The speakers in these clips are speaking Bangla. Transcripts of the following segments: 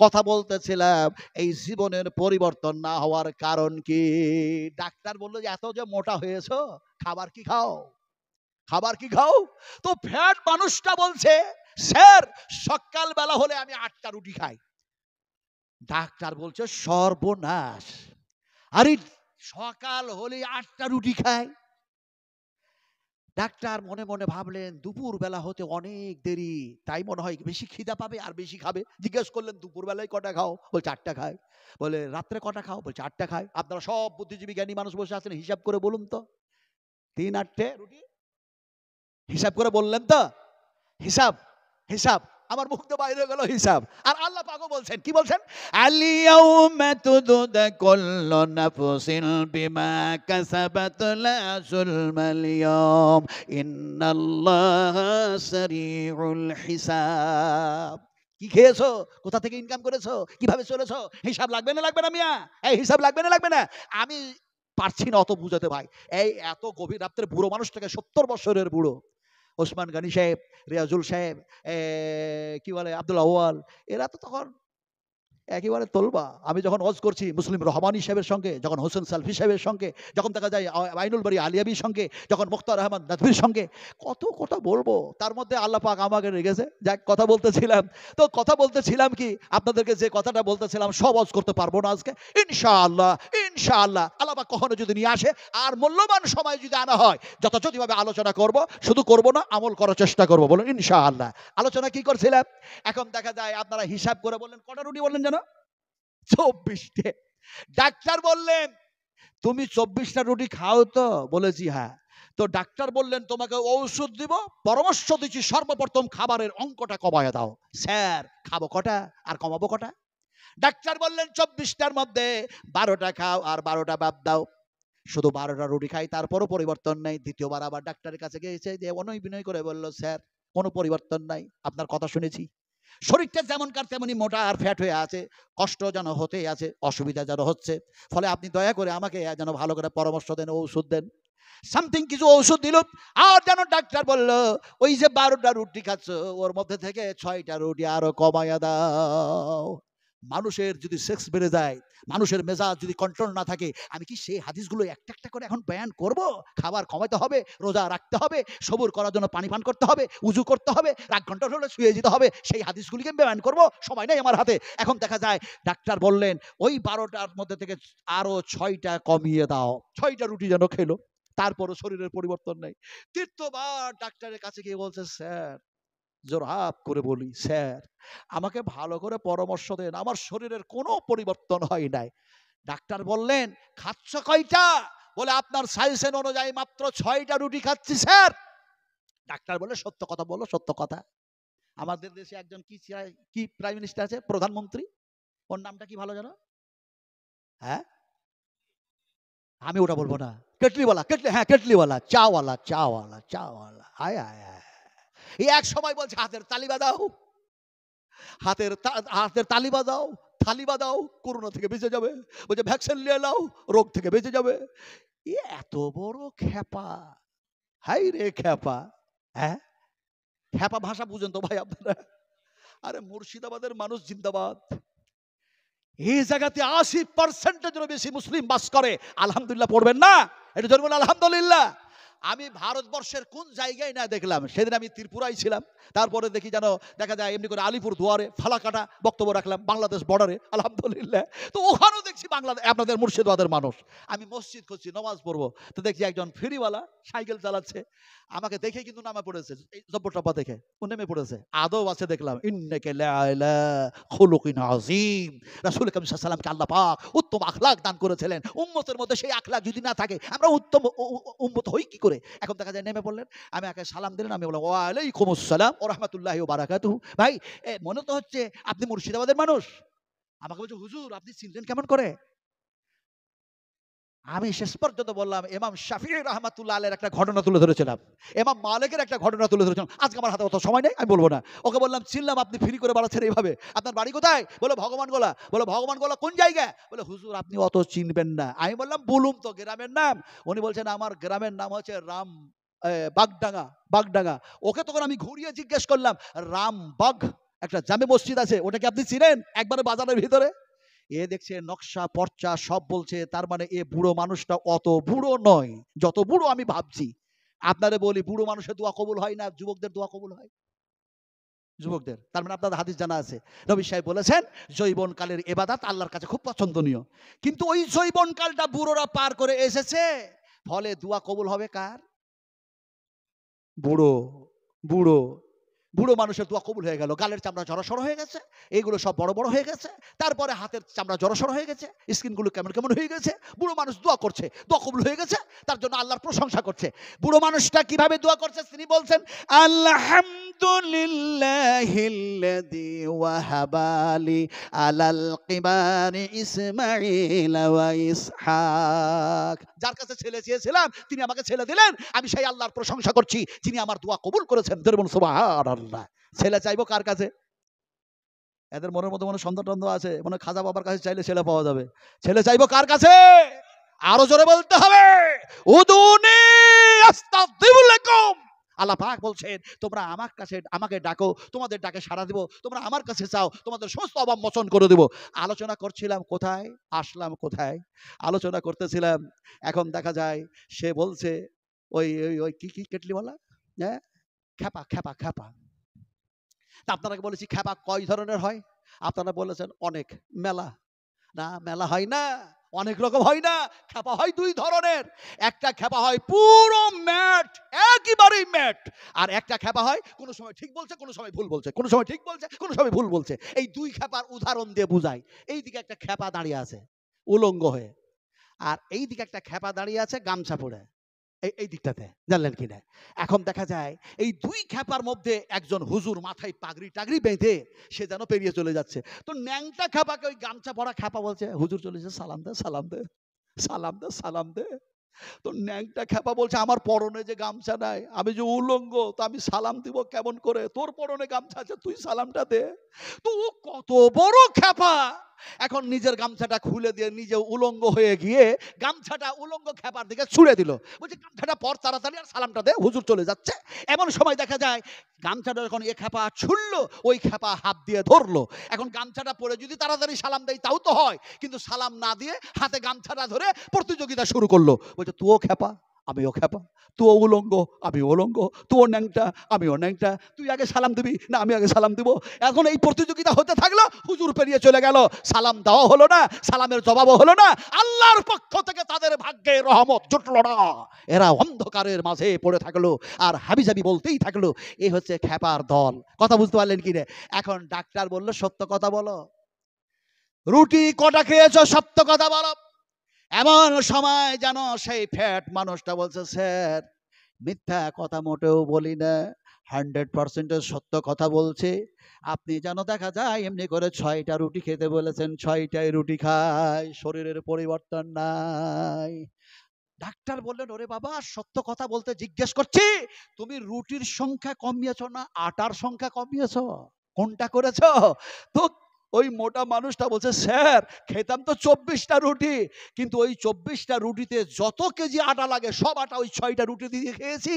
কথা বলতেছিলাম এই জীবনের পরিবর্তন না হওয়ার কারণ কি? ডাক্তার বললো যে এত যে মোটা হয়েছো, খাবার কি খাও? খাবার কি খাও? তো ফ্যাট মানুষটা বলছে, স্যার সকালবেলা হলে আমি 8টা রুটি খাই। ডাক্তার বলছে সর্বনাশ, আরে সকাল হলে 8টা রুটি খায়। ডাক্তার মনে মনে ভাবলেন দুপুর বেলা হতে অনেক দেরি, তাই মনে হয় বেশি খিদা পাবে আর বেশি খাবে। জিজ্ঞেস করলেন দুপুর বেলায় কটা খাও? বলছে 8টা খায়। বলে রাত্রে কটা খাও? বলছে 8টা খায়। আপনারা সব বুদ্ধিজীবী জ্ঞানী মানুষ বসে আছেন, হিসাব করে বলুন তো, 3 8 রুটি হিসাব করে বললেন তো? হিসাব, হিসাব আমার মুখ দিয়ে বাইরে গেল হিসাব। আর আল্লাহ পাকও বলছেন, কি বলছেন? আলিয়াউমা তুদা কুল্লু নাফসিন বিমা কাসাবাত লা যুলমাল ইয়াওম ইন্নাল্লাহা সারিউল হিসাব। কি খেয়েছো? কোথা থেকে ইনকাম করেছো? কিভাবে চলেছো? হিসাব লাগবে না লাগবে না মিয়া? এই হিসাব লাগবে না লাগবে না? আমি পারছি না অত বুঝাতে ভাই। এই এত গভীর রাত্রে বুড়ো মানুষটাকে, 70 বছরের বুড়ো, ওসমান গনি সাহেব, রিয়াজুল সাহেব, কি বলে আব্দুল আউয়াল, এরা তো তখন একেবারে তোলবা। আমি যখন ওয়াজ করছি মুসলিম রহমানী সাহেবের সঙ্গে, যখন হোসেন সালফি সাহেবের সঙ্গে, যখন দেখা যায় আইনুল বাড়ি আলিয়াবির সঙ্গে, যখন মুখতার রহমান নাদভির সঙ্গে, কত কথা বলবো। তার মধ্যে আল্লাহ পাক আমাকে রেখেছে। যাক, কথা বলতেছিলাম তো, কথা বলতেছিলাম কি আপনাদেরকে যে কথাটা বলতেছিলাম সব ওয়াজ করতে পারবো না আজকে, ইনশাআল্লাহ। ইনশাআল্লাহ আল্লাহ পাক কখনো যদি নিয়ে আসে আর মূল্যবান সময় যদি আনা হয়, যথাযথভাবে আলোচনা করব। শুধু করব না, আমল করার চেষ্টা করব। বলুন ইনশাআল্লাহ। আলোচনা কি করছিলাম? এখন দেখা যায় আপনারা হিসাব করে বললেন কটা রুটি বললেন যেন? 24টে। ডাক্তার বললেন তুমি 24টা রুটি খাও তো? বলেছি হ্যাঁ। তো ডাক্তার বললেন তোমাকে ঔষধ দিব, পরামর্শ দিচ্ছি সর্বপ্রথম খাবারের অঙ্কটা কমায় দাও। স্যার খাবো কটা আর কমাবো কটা? ডাক্তার বললেন 24টার মধ্যে 12টা খাও আর 12টা বাদ দাও। শুধু 12টা রুটি খাই, তারপরও পরিবর্তন নেই। দ্বিতীয়বার আবার ডাক্তারের কাছে গিয়েছে, যে অনয় বিনয় করে বলল স্যার কোনো পরিবর্তন নাই, আপনার কথা শুনেছি, শরীরটা যেমনকার তেমনি মোটা আর ফ্যাট হয়ে আছে, কষ্ট যেন হতেই আছে, অসুবিধা যেন হচ্ছে, ফলে আপনি দয়া করে আমাকে যেন ভালো করে পরামর্শ দেন, ঔষধ দেন। সামথিং কিছু ঔষধ দিল। আর যেন ডাক্তার বলল ওই যে 12টা রুটি খাচ্ছ ওর মধ্যে থেকে 6টা রুটি আরো কমাইয়া দাও। মানুষের যদি সেক্স বেড়ে যায়, মানুষের মেজাজ যদি কন্ট্রোল না থাকে, আমি কি সেই হাদিসগুলো একটা একটা করে এখন বয়ান করব? খাবার কমাতে হবে, রোজা রাখতে হবে, সবুর করার জন্য পানি পান করতে হবে, উজু করতে হবে, রাগ ঘন্টা হলে শুয়ে যেতে হবে, সেই হাদিসগুলিকে বয়ান করব? সময় নেই আমার হাতে। এখন দেখা যায় ডাক্তার বললেন ওই 12টার মধ্যে থেকে আরো 6টা কমিয়ে দাও। 6টা রুটি যেন খেলো, তারপরও শরীরের পরিবর্তন নেই। তৃতীয়বার ডাক্তারের কাছে গিয়ে বলছে স্যার, জোরহাপ করে বলি স্যার আমাকে ভালো করে পরামর্শ দেন, আমার শরীরের কোনো পরিবর্তন হয় নাই। ডাক্তার বললেন খাচ্ছ কয়টা? বলে আপনার সাজেশন অনুযায়ী মাত্র 6টা রুটি খাচ্ছি স্যার। ডাক্তার বলে সত্য কথা বলো, সত্য কথা। আমাদের দেশে একজন কি প্রাইম মিনিস্টার আছে, প্রধানমন্ত্রী, ওর নামটা কি ভালো জানো? হ্যাঁ, আমি ওটা বলবো না। কেটলিওয়ালা, কেটলি, হ্যাঁ কেটলিওয়ালা, চাওয়ালা, চাওয়ালা, চাওয়ালা। আয় আয় আয়, এই এক সময় বলছে হাতের তালি বাজাও, হাতের তালি বাজাও, থালি বাজাও, করোনা থেকে বেঁচে যাবে। বলছে ভ্যাকসিন নিয়ে নাও, রোগ থেকে বেঁচে যাবে। এ এত বড় খ্যাপা, হাই রে খ্যাপা। হ্যাঁ, খ্যাপা ভাষা বুঝেন তো ভাই আপনারা? আরে মুর্শিদাবাদের মানুষ জিন্দাবাদ। এই জায়গাতে 80%-এরও বেশি মুসলিম বাস করে। আলহামদুলিল্লাহ পড়বেন না? এটা জন্য আলহামদুলিল্লাহ। আমি ভারতবর্ষের কোন জায়গায় না দেখলাম। সেদিন আমি ত্রিপুরায় ছিলাম, তারপরে দেখি যেন দেখা যায় এমনি করে আলিপুর দুয়ারে ফালাকাটা বক্তব্য রাখলাম, বাংলাদেশ বর্ডারে, আলহামদুলিল্লাহ। তো ওখানেও দেখছি বাংলাদেশ, আপনাদের মুর্শিদাবাদের মানুষ। আমি মসজিদ খুঁজছি, নামাজ পড়বো, তো দেখছি একজন ফেরিওয়ালা সাইকেল চালাচ্ছে। আমাকে দেখে কিন্তু নামে পড়েছে, এই জব্বরটাপা দেখে ও নেমে পড়েছে। আদব আছে দেখলাম, ইন্নাকা লাআলা খুলুকিন আযীম। রাসূল কারীম সাল্লাল্লাহু আলাইহি ওয়াসাল্লামকে আল্লাহ পাক উত্তম আখলাক দান করেছিলেন। উম্মতের মধ্যে সেই আখলাক যদি না থাকে আমরা উত্তম উম্মত হই কি করে? এখন দেখা যায় নেমে পড়লেন, আমি একে সালাম দিলেন, আমি বললাম ওয়া আলাইকুমুস সালাম ওয়া রাহমাতুল্লাহি ওয়া বারাকাতুহু। ভাই মনে তো হচ্ছে আপনি মুর্শিদাবাদের মানুষ। আমাকে বলছে হুজুর আপনি চিনলেন কেমন করে? আমি শেষ পর্যন্ত বললাম ইমাম শাফিঈ রাহমাতুল্লাহ আলাইহির একটা ঘটনা তুলে ধরেছিলাম, ইমাম মালিকের একটা ঘটনা তুলে ধরেছিলাম। আজকে আমার হাতে অত সময় নেই, আমি বলবো না। ওকে বললাম চিনলাম আপনি ফ্রি করে বাড়াচ্ছেন এইভাবে, আপনার বাড়ি কোথায়? বলে ভগবানগোলা। বলে ভগবানগোলা কোন জায়গা? বলে হুজুর আপনি অত চিনবেন না। আমি বললাম বলুন তো গ্রামের নাম। উনি বলছেন আমার গ্রামের নাম হচ্ছে বাগডাঙ্গা, বাগডাঙ্গা। ওকে তখন আমি ঘুরিয়ে জিজ্ঞেস করলাম রামবাগ একটা জামে মসজিদ আছে, ওটা কি আপনি চিনেন? একবারে বাজারের ভিতরে। এ দেখছে নকশা পর্চা সব বলছে, তার মানে এ বুড়ো মানুষটা অত বুড়ো নয় যত বুড়ো আমি ভাবছি। আপনারে বলি, বুড়ো মানুষের দোয়া কবুল হয় না, যুবকদের দোয়া কবুল হয়। যুবকদের, তার মানে আপনাদের হাদিস জানা আছে, নবী সাহেব বলেছেন যৌবনকালের ইবাদত আল্লাহর কাছে খুব পছন্দনীয়। কিন্তু ওই যৌবনকালটা বুড়োরা পার করে এসেছে, ফলে দোয়া কবুল হবে কার? বুড়ো। বুড়ো বুড়ো মানুষের দোয়া কবুল হয়ে গেল। গালের চামড়া জড়সড় হয়ে গেছে, এইগুলো সব বড় বড় হয়ে গেছে, তারপরে হাতের চামড়া জড়সড় হয়ে গেছে, স্কিনগুলো কেমন কেমন হয়ে গেছে। বুড়ো মানুষ দোয়া করছে, দোয়া কবুল হয়ে গেছে, তার জন্য আল্লাহর প্রশংসা করছে। বুড়ো মানুষটা কিভাবে দোয়া করছে তিনি বলছেন, আলহামদুলিল্লাহিল্লাযী ওয়াহাবালি আলাল কিবারি ইসমাঈল ওয়া ইসহাক। যার কাছে ছেলে চেয়েছিলাম তিনি আমাকে ছেলে দিলেন, আমি সেই আল্লাহর প্রশংসা করছি যিনি আমার দোয়া কবুল করেছেন। সুবহানাল্লাহ। ছেলে চাইবো কার কাছে? এদের মনের মধ্যে মনে সন্দেহ টন্দেহ আছে, মনে খাজা বাবার কাছে চাইলে ছেলে পাওয়া যাবে। ছেলে চাইবো কার কাছে? আরো জোরে বলতে হবে, উদুনি আস্তাগফির লাকুম। আল্লাহ পাক বলছেন তোমরা আমার কাছে আমাকে ডাকো, তোমাদের ডাকে সাড়া দিব, তোমরা আমার কাছে চাও, তোমাদের সমস্ত অভাব মোচন করে দেব। আলোচনা করছিলাম কোথায়, আসলাম কোথায়? আলোচনা করতেছিলাম, এখন দেখা যায় সে বলছে ওই ওই ওই কি কি কেটলিওয়ালা, হ্যাঁ, খ্যাপা খ্যাপা খ্যাপা। তা আপনারা বলেছি খ্যাপা কয় ধরনের হয়? আপনারা বলেছেন অনেক, মেলা। না, মেলা হয় না, অনেক রকম হয় না। খ্যাপা হয় দুই ধরনের। একটা খ্যাপা হয় পুরো ম্যাট, একেবারেই ম্যাট। আর একটা খ্যাপা হয় কোনো সময় ঠিক বলছে, কোনো সময় ভুল বলছে, কোনো সময় ঠিক বলছে, কোনো সময় ভুল বলছে। এই দুই খ্যাপার উদাহরণ দিয়ে বুঝাই। এইদিকে একটা খ্যাপা দাঁড়িয়ে আছে উলঙ্গ হয়ে, আর এইদিকে একটা খ্যাপা দাঁড়িয়ে আছে গামছা পরে। এই দিকটাতে, জানলেন কিনা? এখন দেখা যায় এই দুই খ্যাপার মধ্যে একজন হুজুর মাথায় পাগড়ি টাগড়ি বেঁধে সে যেন পেরিয়ে চলে যাচ্ছে। তো ন্যাংটা খ্যাপাকে ওই গামছা পরা খ্যাপা বলছে, হুজুর চলেছে, সালাম দে সালাম দে সালাম দে সালাম দে। তো ন্যাংটা খ্যাপা বলছে আমার পরনে যে গামছা নাই, আমি যে উলঙ্গ, তো আমি সালাম দিব কেমন করে? তোর পরনে গামছা আছে, তুই সালামটা দে। তো ও কত বড় খ্যাপা, এখন নিজের গামছাটা খুলে দিয়ে নিজে উলঙ্গ হয়ে গিয়ে গামছাটা উলঙ্গ খ্যাপার দিকে ছুড়ে দিল, বলছে গামছাটা পর তাড়াতাড়ি আর সালামটা দে, হুজুর চলে যাচ্ছে। এমন সময় দেখা যায় গামছাটা যখন এ খ্যাপা ছুড়লো, ওই খ্যাপা হাত দিয়ে ধরলো। এখন গামছাটা পরে যদি তাড়াতাড়ি সালাম দেয় তাও তো হয়, কিন্তু সালাম না দিয়ে হাতে গামছাটা ধরে প্রতিযোগিতা শুরু করলো। বলছে তুইও খ্যাপা আমিও খ্যাপা, তুইও উলঙ্গ আমিও উলঙ্গ, তুইও ন্যাংটা আমিও ন্যাংটা, তুই আগে সালাম দিবি না আমি আগে সালাম দিব। এখন এই প্রতিযোগিতা হতে থাকলো, হুজুর পেরিয়ে চলে গেল, সালাম দেওয়া হলো না, সালামের জবাবও হলো না, আল্লাহর পক্ষ থেকে তাদের ভাগ্যে রহমত জুটলো না। এরা অন্ধকারের মাঝে পড়ে থাকলো আর হাবিজাবি বলতেই থাকলো। এই হচ্ছে খ্যাপার দল। কথা বুঝতে পারলেন কি রে? এখন ডাক্তার বললো সত্য কথা বলো, রুটি কটা খেয়েছো, সত্য কথা বলো। এমন সময় যেন সেই ফ্যাট মানুষটা বলছে, স্যার মিথ্যা কথা মোটেও বলি না, 100% সত্য কথা বলছে। আপনি যেন দেখা যায় এমনি করে 6টা রুটি খেতে বলেছেন, 6টাই রুটি খায়, শরীরের পরিবর্তন নাই। ডাক্তার বললেন ওরে বাবা, সত্য কথা বলতে জিজ্ঞেস করছি, তুমি রুটির সংখ্যা কমিয়েছো না আটার সংখ্যা কমিয়েছো? কোনটা করেছো? তো ওই মোটা মানুষটা বলছে, স্যার খেতাম তো 24টা রুটি, কিন্তু ওই 24টা রুটিতে যত কেজি আটা লাগে সব আটা ওই 6টা রুটি দিয়ে খেয়েছি।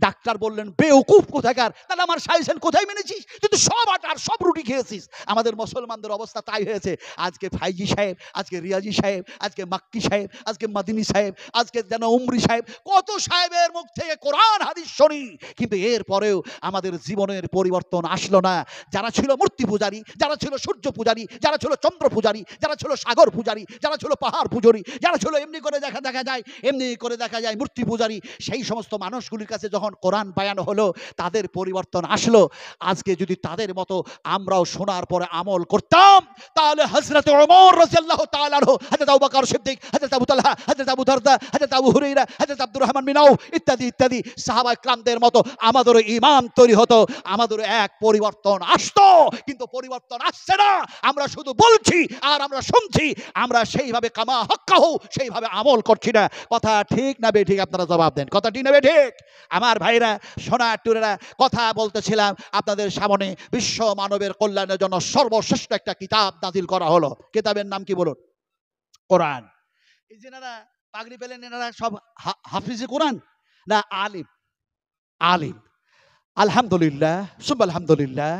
ডাক্তার বললেন বেওকুফ কোথাকার, তাহলে আমার সাইজেন কোথায় মেনেছিস? তুই তো সব আটা আর সব রুটি খেয়েছিস। আমাদের মুসলমানদের অবস্থা তাই হয়েছে। আজকে ফাইজি সাহেব, আজকে রিয়াজি সাহেব, আজকে মাক্কি সাহেব, আজকে মাদিনী সাহেব, আজকে যেন উমরি সাহেব, কত সাহেবের মুখ থেকে কোরআন হাদিস শুনি, কিন্তু এরপরেও আমাদের জীবনের পরিবর্তন আসলো না। যারা ছিল মূর্তি পূজারী, যারা ছিল সূর্য পূজারী, যারা ছিল চন্দ্র পূজারী, যারা ছিল সাগর পূজারী, যারা ছিল পাহাড় পূজারী, যারা ছিল এমনি করে দেখা যায় মূর্তি পূজারী, সেই সমস্ত মানুষগুলির কাছে যখন কোরআন বায়ান হলো তাদের পরিবর্তন আসলো। আজকে যদি তাদের মতো আমরাও শোনার পরে আমল করতাম, তাহলে হযরত ওমর রাদিয়াল্লাহু তাআলা আনহু, হযরত আবু বকর সিদ্দিক, হযরত আবু তালহা, হযরত আবু দারদা, হযরত আবু হুরায়রা, হযরত আব্দুর রহমান বিন আউফ ইত্যাদি ইত্যাদি সাহাবায়ে কেরামদের মতো আমাদেরও ঈমান তৈরি হতো, আমাদেরও এক পরিবর্তন আসতো। কিন্তু পরিবর্তন আসছে না, আমরা শুধু বলছি আর আমরা শুনছি, আমরা সেইভাবে কামা হক্কাহু সেইভাবে আমল করছি না। কথা ঠিক না বেঠিক? আপনারা জবাব দেন, কথা ঠিক না বেঠিক? আমার ভাইরা, সোনা টুরেরা, কথা বলতেছিলাম আপনাদের সামনে, বিশ্ব মানবের কল্যাণের জন্য সর্বশ্রেষ্ঠ একটা কিতাব নাজিল করা হলো। কিতাবের নাম কি বলুন? কোরআন। এই যে এনারা পাগড়ি পেলেন, এনারা সব হাফিজে কোরআন না আলিম? আলিম। আলহামদুলিল্লাহ সুবহানাল্লাহ, আলহামদুলিল্লাহ।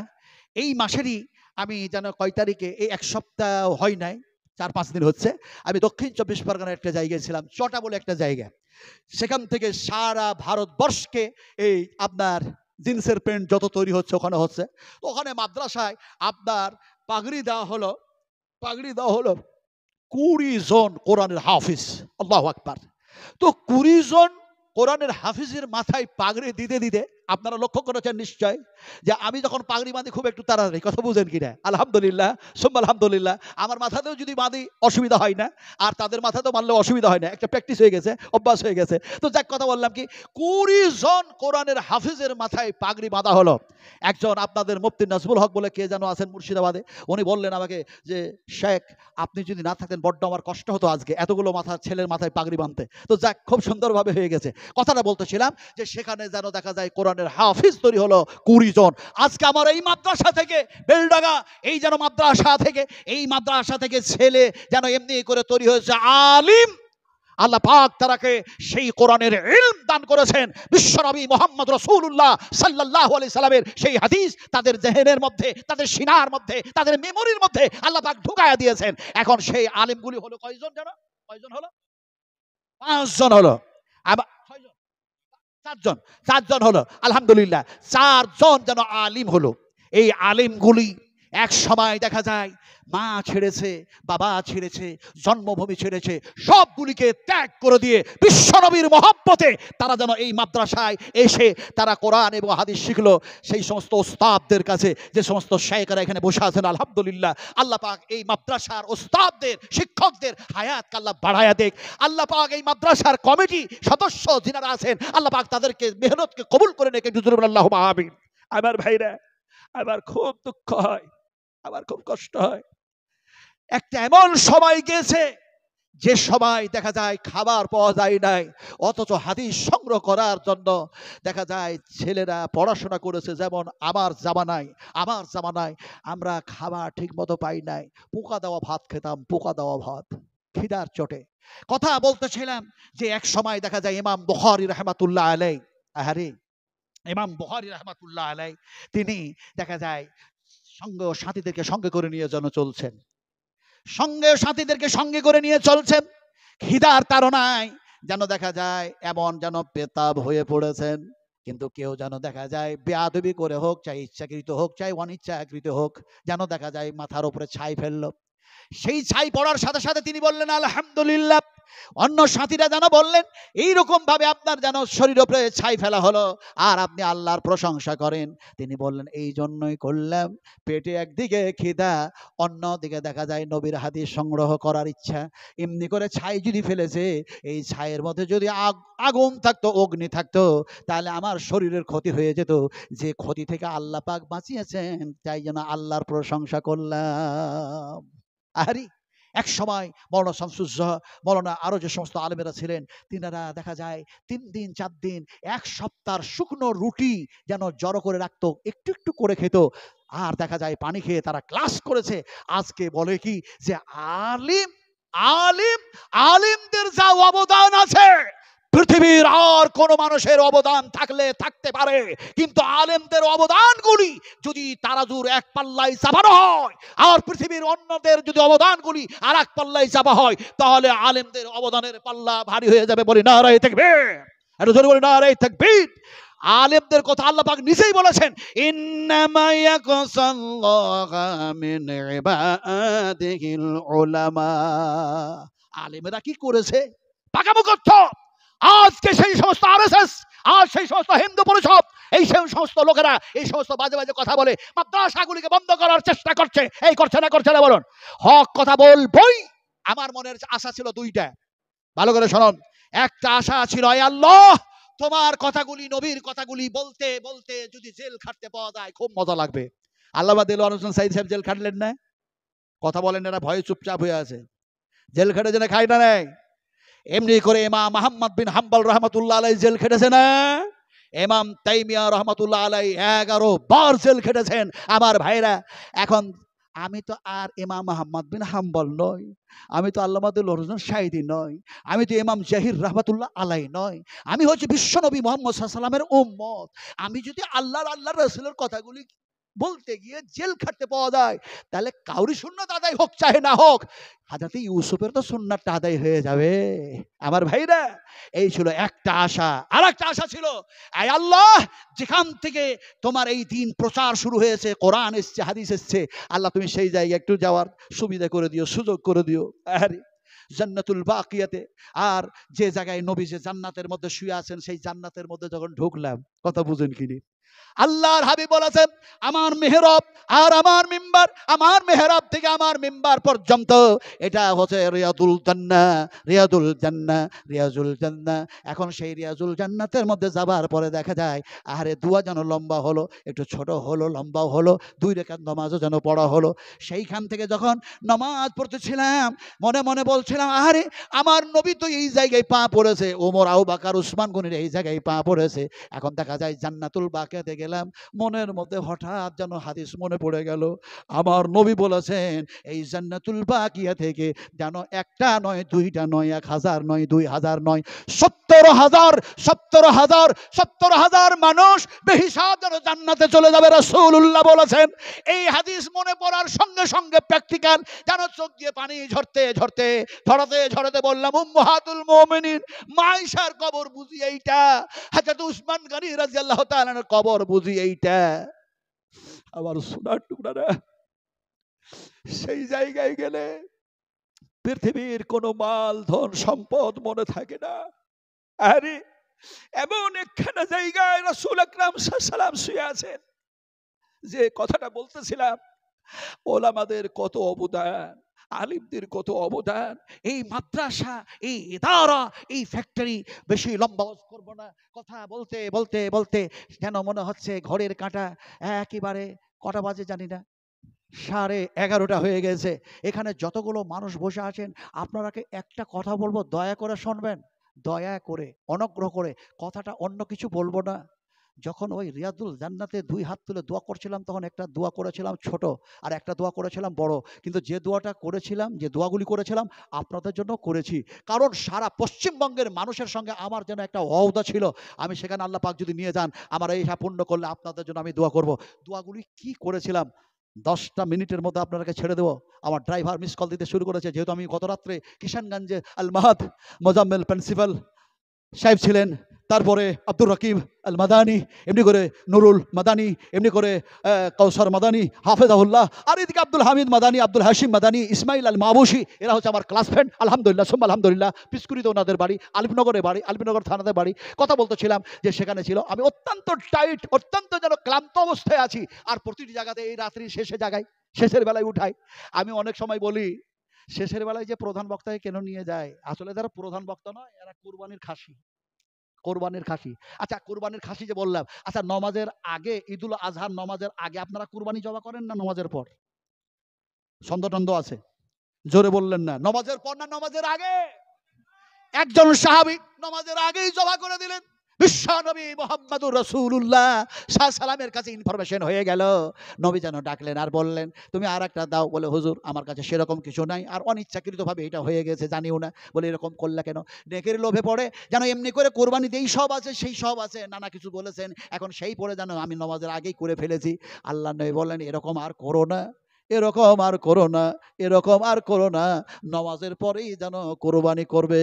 এই মাসেরই আমি যেন কয় তারিখে, এই এক সপ্তাহ হয় নাই, 4-5 দিন হচ্ছে, আমি দক্ষিণ 24 পরগনার একটা জায়গায় ছিলাম, চটা বলে একটা জায়গা। সেখান থেকে সারা ভারতবর্ষকে এই আপনার জিন্সের প্যান্ট যত তৈরি হচ্ছে ওখানে হচ্ছে। তো ওখানে মাদ্রাসায় আপনার পাগড়ি দেওয়া হলো, পাগড়ি দেওয়া হলো 20 জন কোরআনের হাফিজ। আল্লাহু আকবার। তো 20 জন কোরআনের হাফিজের মাথায় পাগড়ি দিতে দিতে আপনারা লক্ষ্য করেছেন নিশ্চয় যে আমি যখন পাগড়ি বাঁধি খুব একটু তাড়াতাড়ি, কথা বুঝেন কিনা? আলহামদুলিল্লাহ, সুম্মা আলহামদুলিল্লাহ। আমার মাথাতেও যদি বাঁধি অসুবিধা হয় না, আর তাদের মাথাতেও মানলেও অসুবিধা হয় না, একটা প্র্যাকটিস হয়ে গেছে, অভ্যাস হয়ে গেছে। তো যাক, কথা বললাম কি, 20 জন কোরআনের হাফিজের মাথায় পাগড়ি বাঁধা হলো। একজন আপনাদের মুফতি নাজমুল হক বলে কে যেন আছেন মুর্শিদাবাদে, উনি বললেন আমাকে যে শেখ, আপনি যদি না থাকতেন বড্ড আমার কষ্ট হতো আজকে এতগুলো ছেলের মাথায় পাগড়ি বাঁধতে। তো যাক, খুব সুন্দরভাবে হয়ে গেছে। কথাটা বলতেছিলাম যে সেখানে যেন দেখা যায় কোরআনের হাফিজ তৈরি হলো 20 জন। আজকে আমার এই মাদ্রাসা থেকে, বেলডাঙ্গা এই যেন মাদ্রাসা থেকে, এই মাদ্রাসা থেকে ছেলে যেন এমনি করে তৈরি হয়েছে আলিম। আল্লাহ পাক তারাকে সেই কোরআনের ইলম দান করেছেন। বিশ্বনবী মুহাম্মদ রাসূলুল্লাহ সাল্লাল্লাহু আলাইহি সাল্লামের সেই হাদিস তাদের জেহেনের মধ্যে, তাদের সিনার মধ্যে, তাদের মেমোরির মধ্যে আল্লাহ পাক ঢুকায়া দিয়েছেন। এখন সেই আলিমগুলি হলো কয়জন জানো? কয়জন হলো? 5 জন হলো। আবার 6 জন, 4 জন, 4 জন হলো। আলহামদুলিল্লাহ, 4 জন যেন আলিম হলো। এই আলিমগুলি এক সময় দেখা যায় মা ছেড়েছে, বাবা ছেড়েছে, জন্মভূমি ছেড়েছে, সবগুলিকে ত্যাগ করে দিয়ে বিশ্বনবীর মহব্বতে তারা যেন এই মাদ্রাসায় এসে তারা কোরআন এবং হাদিস শিখলো। সেই সমস্ত ওস্তাদদের কাছে, যে সমস্ত শায়েখরা এখানে বসে আছেন, আলহামদুলিল্লাহ, আল্লাহ পাক এই মাদ্রাসার ওস্তাদদের, শিক্ষকদের হায়াতকে আল্লাহ বাড়ায়া দেখ। আল্লাহ পাক এই মাদ্রাসার কমিটি সদস্য যিনারা আছেন, আল্লাহ পাক তাদেরকে মেহনতকে কবুল করে নেকে। আল্লাহুম্মা আমিন। আমার ভাইরা, আমার খুব দুঃখ হয়, আমার খুব কষ্ট হয়। একটা এমন সময় গেছে যে সময় দেখা যায় খাবার পাওয়া যায় নাই, অথচ হাদিস সংগ্রহ করার জন্য দেখা যায় ছেলেরা পড়াশোনা করেছে। যেমন আমার জামানায় আমরা খাবার ঠিক মতো পাই নাই, পোকা দেওয়া ভাত খেতাম, পোকা দেওয়া ভাত, খিদার চোটে। কথা বলতেছিলাম যে এক সময় দেখা যায় ইমাম বুখারী রাহমাতুল্লাহ আলাইহি, আহারে ইমাম বুখারী রাহমাতুল্লাহ আলাইহি, তিনি দেখা যায় সঙ্গে সাথীদেরকে সঙ্গে করে নিয়ে যেন চলছেন, সঙ্গে সাথীদেরকে সঙ্গে করে নিয়ে চলছেন। খিদার তাড়নায় যেন দেখা যায় এমন যেন পেতাব হয়ে পড়েছেন। কিন্তু কেউ যেন দেখা যায় বেয়াদবি করে হোক, চাই ইচ্ছাকৃত হোক, চাই অনিচ্ছাকৃত হোক, যেন দেখা যায় মাথার উপরে ছাই ফেললো। সেই ছাই পড়ার সাথে সাথে তিনি বললেন আলহামদুলিল্লাহ। অন্য সাথীরা যেন বললেন এইরকম ভাবে আপনার যেন শরীর উপরে ছাই ফেলা হলো আর আপনি আল্লাহর প্রশংসা করেন। তিনি বললেন এই জন্যই করলাম, পেটে একদিকে খিদা, অন্যদিকে দেখা যায় নবীর হাদিস সংগ্রহ করার ইচ্ছা। এমনি করে ছাই যদি ফেলেছে, এই ছাইয়ের মধ্যে যদি আগুন থাকতো, অগ্নি থাকতো, তাহলে আমার শরীরের ক্ষতি হয়ে যেত। যে ক্ষতি থেকে আল্লাহ পাক বাঁচিয়েছেন, তাই যেন আল্লাহর প্রশংসা করলাম। আহারি, এক সময় মৌলানা শামসুজ্জোহা, মৌলানা আরো যে সমস্ত আলেমেরা ছিলেন, তিনারা দেখা যায় 3 দিন 4 দিন 1 সপ্তাহ শুকনো রুটি যেন জড়ো করে রাখতো, একটু একটু করে খেত, আর দেখা যায় পানি খেয়ে তারা ক্লাস করেছে। আজকে বলে কি যে আলিম আলিম আলিমদের যা অবদান আছে, পৃথিবীর আর কোন মানুষের অবদান থাকলে থাকতে পারে, কিন্তু আলেমদের অবদানগুলি যদি তারাজুর এক পাল্লায় চাপানো হয়, আর পৃথিবীর অন্যদের যদি অবদানগুলি আর এক পাল্লায় চাপা হয়, তাহলে আলেমদের অবদানের পাল্লা ভারী হয়ে যাবে। বলি নারায়ে তাকবীর, একটু জোরে বলি নারায়ে তাকবীর। আলেমদের কথা আল্লাহ পাক নিজেই বলেছেন, ইন্নামা ইয়াকসাল্লাহা মিন ইবাদিহিল উলামা। আলেমেরা কি করেছে? পাকামো করত। আজকে সেই সমস্ত আরএসএস, আর সেই সমস্ত হিন্দু পরিষদ, এই সমস্ত লোকেরা এই সমস্ত বাজে বাজে কথা বলে মাদ্রাসাগুলিকে বন্ধ করার চেষ্টা করছে। এই করছে না বলুন? হক কথা বলবই। আমার মনের আশা ছিল 2টা, ভালো করে শুনুন। একটা আশা ছিল, আয় আল্লাহ, তোমার কথাগুলি, নবীর কথাগুলি বলতে বলতে যদি জেল খাটতে পাওয়া যায় খুব মজা লাগবে। আল্লামা দেলোয়ার হোসেন সাইদ সাহেব জেল খাটলেন না? কথা বলেন, এরা ভয়ে চুপচাপ হয়ে আছে। জেল খেটে যেন খায় না নেয়। এমনি করে ইমাম আহমদ বিন হাম্বল রহমতুল্লাহ আলাইহি জেল খেটেছে না? ইমাম তাইমিয়া রহমতুল্লাহ আলাইহি 11 বার জেল খেটেছেন। আমার ভাইরা, এখন আমি তো আর ইমাম আহমদ বিন হাম্বল নই, আমি তো আল্লামা দেলোয়ার হোসেন সাইদি নই, আমি তো ইমাম জাহির রহমতুল্লাহ আলাইহি নই, আমি হচ্ছে বিশ্বনবী মুহাম্মদ সাল্লাল্লাহু আলাইহি ওয়াসাল্লামের উম্মত। আমি যদি আল্লাহর রাসূলের কথাগুলি বলতে গিয়ে জেল খাটতে পাওয়া যায়, তাহলে কাউরি সুন্নাত আদায় হোক চাহে না হোক, হযরত ইউসুফের তো সুন্নাতটা আদায় হয়ে যাবে। আমার ভাইরা, এই ছিল একটা আশা। আর একটা আশা ছিল, আয় আল্লাহ, যেখান থেকে তোমার এই দিন প্রচার শুরু হয়েছে, কোরআন এসছে, হাদিস এসছে, আল্লাহ তুমি সেই জায়গায় একটু যাওয়ার সুবিধা করে দিও, সুযোগ করে দিও। আরে জান্নাতুল বাকিয়াতে, আর যে জায়গায় নবী যে জান্নাতের মধ্যে শুয়ে আছেন, সেই জান্নাতের মধ্যে যখন ঢুকলাম, কথা বুঝেন কিনি, আল্লাহর হাবিব বলেছেন, আমার মেহরাব আর আমার মিম্বার, আমার মেহরাব থেকে আমার মিম্বার পর্যন্ত এটা হচ্ছে রিয়াদুল জান্নাহ, রিয়াদুল জান্নাহ, রিয়াজুল জান্নাহ। এখন সেই রিয়াজুল জান্নাতের মধ্যে যাবার পরে দেখা যায়, আরে দুয়া যেন লম্বা হলো, একটু ছোট হলো, লম্বাও হলো, 2 রাকাত নামাজও যেন পড়া হলো। সেইখান থেকে যখন নামাজ পড়তেছিলাম, মনে মনে বলছিলাম, আরে আমার নবী তো এই জায়গায় পা পড়েছে, ওমর, আবু বকর, উসমান গনির এই জায়গায় পা পড়েছে। এখন দেখা যায় জান্নাতুল বাকিয়াতে গেলাম, মনের মধ্যে হঠাৎ যেন হাদিস মনে পড়ে গেল। আমার নবী বলেছেন, এই জান্নাতুল বাকিয়া থেকে যেন একটা নয়, 2টা নয়, 1000 নয়, 2000 নয়, 70,000 মানুষ বেহিসাব যেন জান্নাতে চলে যাবে। রাসূলুল্লাহ বলেছেন। এই হাদিস মনে পড়ার সঙ্গে সঙ্গে প্র্যাকটিক্যাল যেন চোখ দিয়ে পানি ঝরতে বললাম, উম্মাহাতুল মুমিনিন মাইশার কবর বুঝি এইটা, হযরত উসমান গনি রাদিয়াল্লাহু তাআলার কবর বুঝি এইটা। আমার সোনার টুকরারা, সেই জায়গায় গেলে পৃথিবীর কোনো মাল ধন সম্পদ মনে থাকে না। আরে এমন একখানা জায়গায় রাসূল আকরাম সাল্লাল্লাহু আলাইহি ওয়াসাল্লাম শুয়ে আছেন, যে কথাটা বলতেছিলাম, ওলামাদের কত অবদান, আলিমদের কত অবদান, এই মাদ্রাসা, এই ইদারা, এই ফ্যাক্টরি। বেশি লম্বা করব না, কথা বলতে বলতে বলতে যেন মনে হচ্ছে ঘড়ির কাঁটা একেবারে কটা বাজে জানি না, 11:30 হয়ে গেছে। এখানে যতগুলো মানুষ বসে আছেন, আপনারাকে একটা কথা বলবো, দয়া করে শুনবেন, দয়া করে, অনুগ্রহ করে। কথাটা অন্য কিছু বলবো না। যখন ওই রিয়াদুল জান্নাতে 2 হাত তুলে দোয়া করছিলাম, তখন একটা দোয়া করেছিলাম ছোট, আর একটা দোয়া করেছিলাম বড়। কিন্তু যে দোয়াটা করেছিলাম, যে দোয়াগুলি করেছিলাম, আপনাদের জন্য করেছি। কারণ সারা পশ্চিমবঙ্গের মানুষের সঙ্গে আমার যেন একটা ওয়াদা ছিল, আমি সেখানে আল্লাহ পাক যদি নিয়ে যান, আমার এই পূর্ণ করলে আপনাদের জন্য আমি দোয়া করব। দোয়াগুলি কি করেছিলাম 10টা মিনিটের মধ্যে আপনাকে ছেড়ে দেবো। আমার ড্রাইভার মিস কল দিতে শুরু করেছে, যেহেতু আমি গত রাত্রে কিষানগঞ্জে আল মাহাদ মোজাম্মেল প্রিন্সিপাল সাহেব ছিলেন, তারপরে আব্দুর রকিব আল মাদানি, এমনি করে নুরুল মাদানি, এমনি করে কৌসার মাদানি, হাফেজাহুল্লাহ, আর এদিকে আব্দুল হামিদ মাদানি, আব্দুল হাশিম মাদানি, ইসমাইল আল মাবুশি, এরা হচ্ছে আমার ক্লাস ফ্রেন্ড। আলহামদুলিল্লাহ, সুম্মা আলহামদুলিল্লাহ। পিসকুড়িতে ওনাদের বাড়ি, আলিফনগরে বাড়ি, আলিফনগর থানাতে বাড়ি। কথা বলতেছিলাম যে সেখানে ছিল, আমি অত্যন্ত টাইট, অত্যন্ত যেন ক্লান্ত অবস্থায় আছি। আর প্রতিটি জায়গাতে এই রাত্রি শেষের বেলায় উঠাই। আমি অনেক সময় বলি, শেষের বেলায় যে প্রধান বক্তাকে কেন নিয়ে যায়, আসলে তারা প্রধান বক্তা নয়, এরা কুরবানির খাসি, কোরবানির খাসি। আচ্ছা, কোরবানির খাসি যে বললাম, আচ্ছা নমাজের আগে, ঈদুল আজহার নমাজের আগে আপনারা কুরবানি জবা করেন না নমাজের পর? ছন্দ আছে, জোরে বললেন না। নমাজের পর না নমাজের আগে? একজন সাহাবী নমাজের আগেই জবা করে দিলেন। বিশ্বনবী মুহাম্মদুর রাসূলুল্লাহ সাল্লাল্লাহু আলাইহি সাল্লামের কাছে ইনফরমেশন হয়ে গেল। নবী যেন ডাকলেন আর বললেন, তুমি আর একটা দাও। বলে, হুজুর আমার কাছে সেরকম কিছু নাই, আর অনিচ্ছাকৃতভাবে এটা হয়ে গেছে, জানিও না। বলে, এরকম করলে কেন? নেকের লোভে পড়ে যেন এমনি করে কোরবানিতে এই সব আছে সেই সব আছে, নানা কিছু বলেছেন, এখন সেই পড়ে যেন আমি নমাজের আগেই করে ফেলেছি। আল্লাহ নবী বললেন, এরকম আর করো না, এরকম আর করো না, এরকম আর করো না। নমাজের পরেই যেন কোরবানি করবে।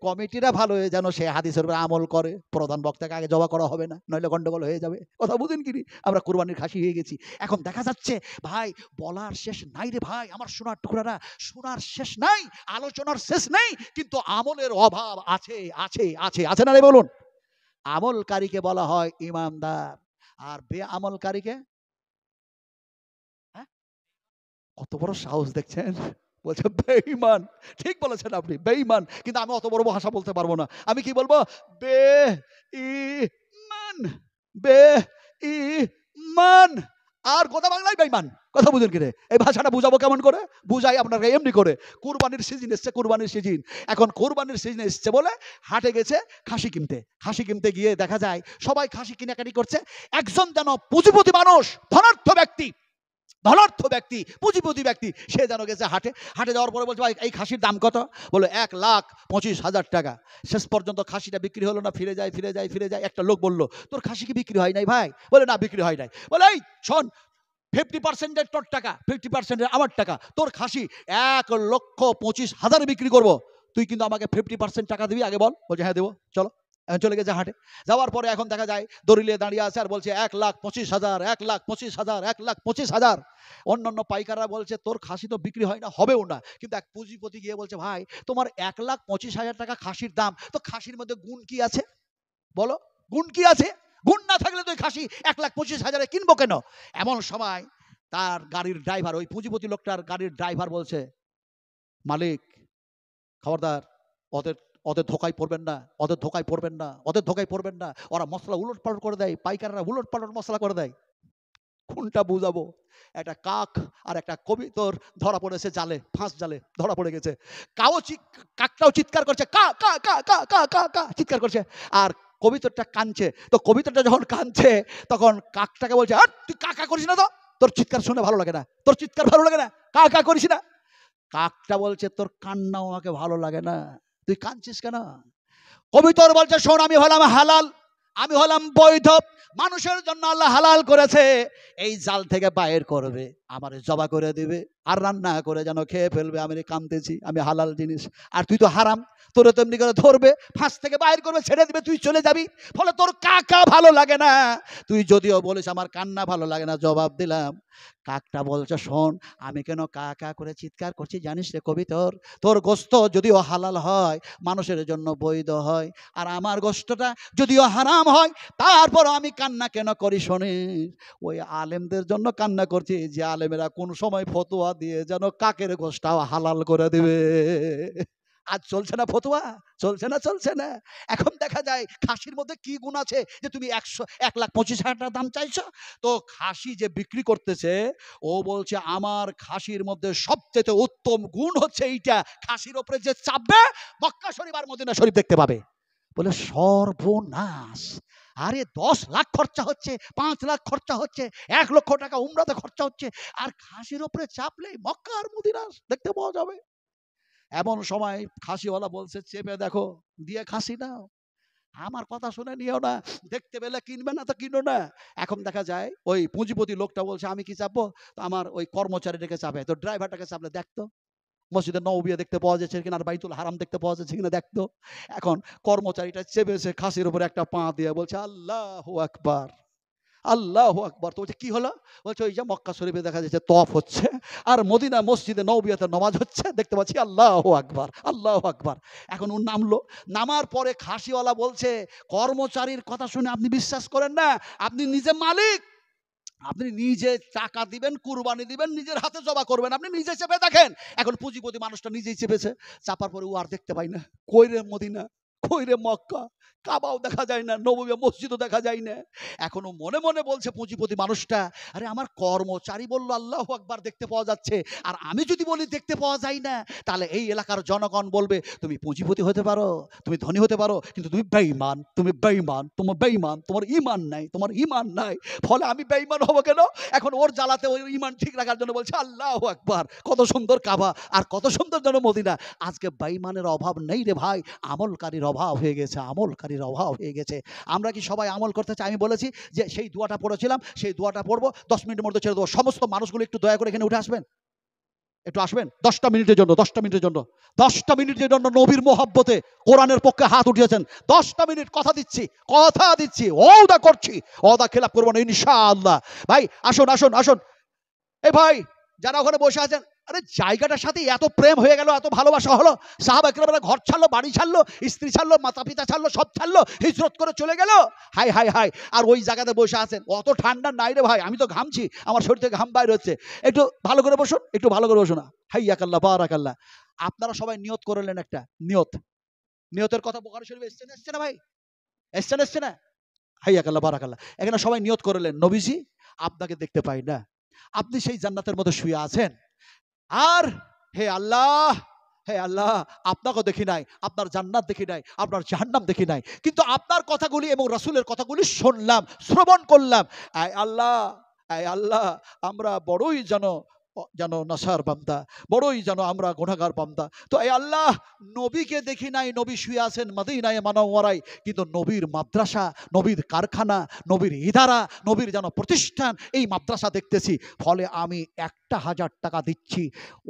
কমিটিরা ভালো যেন সে হাদিসের উপর আমল করে, প্রধান বক্তাকে আগে জবা করা হবে না, নইলে গন্ডগোল হয়ে যাবে। কথা বুঝেন কি? আমরা কোরবানির খাসি হয়ে গেছি। এখন দেখা যাচ্ছে ভাই, বলার শেষ নাই রে ভাই, আমার সোনার টুকরারা, শোনার শেষ নাই, আলোচনার শেষ নেই, কিন্তু আমলের অভাব আছে আছে আছে আছে না রে বলুন? আমলকারীকে বলা হয় ইমানদার, আর বেআমলকারীকে, কত বড় সাহস দেখছেন, বলছে বেঈমান। ঠিক বলেছেন আপনি, বেঈমান। কিন্তু আমি অত বড় ভাষা বলতে পারবো না। আমি কি বলবো? বেঈমান, বেঈমান। আর কথা বাংলায় বেঈমান। কথা বুঝেন কি রে? এই ভাষাটা বুঝাবো কেমন করে? বুঝাই আপনাকে এমনি করে। কুরবানির সিজন এসছে, কুরবানির সিজন। এখন কুরবানির সিজন এসছে বলে হাটে গেছে খাসি কিনতে। খাসি কিনতে গিয়ে দেখা যায় সবাই খাসি কিনাকাটি করছে। একজন যেন পুঁজিপতি মানুষ, ধনাঢ্য ব্যক্তি, ধনার্থ ব্যক্তি, পুঁজিপতি ব্যক্তি, সে যেন গেছে হাটে। হাটে যাওয়ার পরে বলছে, ভাই এই খাসির দাম কত? বলে 1,25,000 টাকা। শেষ পর্যন্ত খাসিটা বিক্রি হলো না, ফিরে যায় ফিরে যায় ফিরে যায়। একটা লোক বলল, তোর খাসি কি বিক্রি হয় নাই ভাই? বলে না, বিক্রি হয় নাই। বলে এই শোন, 50% তোর টাকা, 50% আমার টাকা, তোর খাসি 1,25,000 বিক্রি করবো, তুই কিন্তু আমাকে 50% টাকা দিবি, আগে বল। বলছে হ্যাঁ দেবো, চলো। এখন চলে গেছে হাটে। যাওয়ার পরে এখন দেখা যায় দড়িলে দাঁড়িয়ে আছে আর বলছে 1,25,000, 1,25,000, 1,25,000। অন্যান্য পাইকাররা বলছে তোর খাসি তো বিক্রি হয় না, হবেও না। কিন্তু এক পুঁজিপতি গিয়ে বলছে, ভাই তোমার 1,25,000 টাকা খাসির দাম, তো খাসির মধ্যে গুণ কি আছে বলো? গুণ কি আছে? গুণ না থাকলে তুই খাসি 1,25,000 কিনবো কেন? এমন সময় তার গাড়ির ড্রাইভার, ওই পুঁজিপতি লোকটার গাড়ির ড্রাইভার বলছে, মালিক খবরদার, ওদের ওদের ধোকায় পড়বেন না, ওদের ধোকায় পড়বেন না, ওদের ধোকায় পড়বেন না। ওরা মশলা উলট পালট করে দেয়, পাইকাররা উলট পালট মশলা করে দেয়। কোনটা বুঝাবো? একটা কাক আর একটা কবিতর ধরা পড়েছে জালে, ফাঁস জালে ধরা পড়ে গেছে। কাকটাও চিৎকার করছে, কা কা কা কা কা কা কা চিৎকার করছে, আর কবিতরটা কাঁদছে। তো কবিতরটা যখন কাঁদছে তখন কাকটাকে বলছে, আর তুই কা কা করিস না, তো তোর চিৎকার শুনে ভালো লাগে না, তোর চিৎকার ভালো লাগে না, কা কা করিস না। কাকটা বলছে, তোর কান্নাও আমাকে ভালো লাগে না, তুই কাঁদছিস কেন? কবিতর বলছে, শোন, আমি হলাম হালাল, আমি হলাম বৈধ, মানুষের জন্য আল্লাহ হালাল করেছে, এই জাল থেকে বাইর করবে, আমার জবা করে দিবে আর রান্না করে যেন খেয়ে ফেলবে, আমি কামতেছি, আমি হালাল জিনিস। আর তুই তো হারাম, তোরে তেমনি করে ধরবে, ফাঁস থেকে বাইর করবে, ছেড়ে দিবে, তুই চলে যাবি। ফলে তোর কাকা ভালো লাগে না। তুই যদিও বলিস আমার কান্না ভালো লাগে না, জবাব দিলাম। কাকটা বলছে, শোন, আমি কেন কা কা করে চিৎকার করছি জানিস রে কবিতর? তোর গোস্ত যদিও হালাল হয়, মানুষের জন্য বৈধ হয়, আর আমার গোস্তটা যদিও হারাম হয়, তারপর আমি কান্না কেন করি শোনিস? ওই আলেমদের জন্য কান্না করছি, যে আলেমেরা কোন সময় ফতোয়া দিয়ে যেন কাকের গোশটাও হালাল করে দিবে। আজ চলছে না ফতোয়া? চলছে না? চলছে না? এখন দেখা যায় খাসির মধ্যে কি গুণ আছে যে তুমি 1,25,000 টাকা দাম চাইছো? তো খাসি যে বিক্রি করতেছে, ও বলছে আমার খাসির মধ্যে সবচেয়ে উত্তম গুণ হচ্ছে এইটা, খাসির ওপরে যে চাপবে মক্কা শরীফ আর মদিনা শরীফ দেখতে পাবে। বলে সর্বনাশ! আরে 10 লাখ খরচা হচ্ছে, 5 লাখ খরচা হচ্ছে, 1 লক্ষ টাকা উমরাতে খরচা হচ্ছে, আর খাসির উপরে চাপলেই মক্কা আর মদিনা দেখতে পাওয়া যাবে। এমন সময় খাসিওয়ালা বলছে, চেপে দেখো, দিয়ে খাসি নাও, আমার কথা শুনে নিও না, দেখতে পেলে কিনবে না তো কিনো না। এখন দেখা যায় ওই পুঁজিপতি লোকটা বলছে, আমি কি চাপবো? তো আমার ওই কর্মচারীটাকে চাপে, তো ড্রাইভারটাকে চাপলে দেখতো মসজিদে নববিয়া দেখতে পাওয়া যাচ্ছে কিনা, আর বাইতুল হারাম দেখতে পাওয়া যাচ্ছে কিনা দেখতো। এখন কর্মচারীটা চেপেছে খাসির উপরে একটা পা দিয়ে, বলছে আল্লাহু আকবার, আল্লাহু আকবার। তো বলছে কি হলো? বলছে ওই যে মক্কা শরীফে দেখা যাচ্ছে তফ হচ্ছে, আর মদিনা মসজিদে নববিয়াতে নামাজ হচ্ছে, দেখতে পাচ্ছি, আল্লাহু আকবার, আল্লাহু আকবার। এখন ও নামলো, নামার পরে খাসিওয়ালা বলছে, কর্মচারীর কথা শুনে আপনি বিশ্বাস করেন না, আপনি নিজে মালিক, আপনি নিজে টাকা দিবেন, কুরবানি দিবেন, নিজের হাতে জবা করবেন, আপনি নিজে চেপে দেখেন। এখন পুঁজিপতি মানুষটা নিজেই চেপেছে, চাপার পরে ও আর দেখতে পাই না, কই রে মদিনা, কই রে মক্কা, কাবাও দেখা যায় না, নববী মসজিদও দেখা যায় না। এখনো মনে মনে বলছে পুঁজিপতি মানুষটা, আরে আমার কর্মচারী বলল আল্লাহু আকবার দেখতে পাওয়া যাচ্ছে, আর আমি যদি বলি দেখতে পাওয়া যায় না, তাহলে এই এলাকার জনগণ বলবে তুমি পুঁজিপতি হতে পারো, তুমি ধনী হতে পারো, কিন্তু তুমি বেঈমান, তুমি বেঈমান, তোমার বেঈমান, তোমার ঈমান নাই, তোমার ঈমান নাই, ফলে আমি বেঈমান হব কেন? এখন ওর জ্বালাতে ওই ঈমান ঠিক রাখার জন্য বলছে আল্লাহু আকবার। কত সুন্দর কাবা আর কত সুন্দর যেন মদিনা। আজকে বেঈমানের অভাব নেই রে ভাই, আমলকারীর অভাব হয়ে গেছে, আমলকারীর অভাব হয়ে গেছে। আমরা কি সবাই আমল করতে চাই? আমি বলেছি যে সেই দোয়াটা পড়েছিলাম, সেই দোয়াটা পড়বো, 10 মিনিটের মধ্যে ছেড়ে দেবো। সমস্ত মানুষগুলো একটু দয়া করে এখানে উঠে আসবেন, একটু আসবেন 10টা মিনিটের জন্য, 10টা মিনিটের জন্য, 10টা মিনিটের জন্য নবীর মোহাব্বতে কোরআনের পক্ষে হাত উঠিয়েছেন। 10টা মিনিট কথা দিচ্ছি, কথা দিচ্ছি, ওয়াদা করছি, ওয়াদা খেলাপ করবো না ইনশাআল্লাহ। ভাই আসুন আসুন আসুন, এই ভাই যারা ওখানে বসে আছেন, আরে জায়গাটার সাথে এত প্রেম হয়ে গেল, এত ভালোবাসা হলো, সাহাবা একরামরা ঘর ছাড়লো, বাড়ি ছাড়লো, স্ত্রী ছাড়লো, মাতা পিতা ছাড়লো, সব ছাড়লো, হিজরত করে চলে গেল। হাই হাই হাই, আর ওই জায়গাতে বসে আছেন, অত ঠান্ডা নাই রে ভাই, আমি তো ঘামছি, আমার শরীর থেকে ঘাম বাইর হচ্ছে। একটু ভালো করে বসুন, একটু ভালো করে বসুন। হাইয়াকাল্লাহ বারাকাল্লাহ। আপনারা সবাই নিয়ত করলেন একটা নিয়ত, নিয়তের কথা বুখারী শরীফে এসছে না, এসছে না ভাই, এসছে না, এসছে না? হাইয়াকাল্লাহ বারাকাল্লাহ। এখানে সবাই নিয়ত করলেন, নবীজি আপনাকে দেখতে পাই না, আপনি সেই জান্নাতের মধ্যে শুয়ে আছেন, আর হে আল্লাহ, হে আল্লাহ, আপনাকে দেখি নাই, আপনার জান্নাত দেখি নাই, আপনার জাহান্নাম দেখি নাই, কিন্তু আপনার কথাগুলি এবং রাসূলের কথাগুলি শুনলাম, শ্রবণ করলাম। আয় আল্লাহ, আয় আল্লাহ, আমরা বড়ই যেন নাসার বান্দা, বড়ই যেন আমরা গুনাহগার বান্দা। তো এই আল্লাহ, নবীকে দেখি নাই, নবী শুয়ে আছেন মদিনায় মানওয়ারায়, কিন্তু নবীর মাদ্রাসা, নবীর কারখানা, নবীর ইদারা, নবীর যেন প্রতিষ্ঠান, এই মাদ্রাসা দেখতেছি। ফলে আমি 1,000 টাকা দিচ্ছি,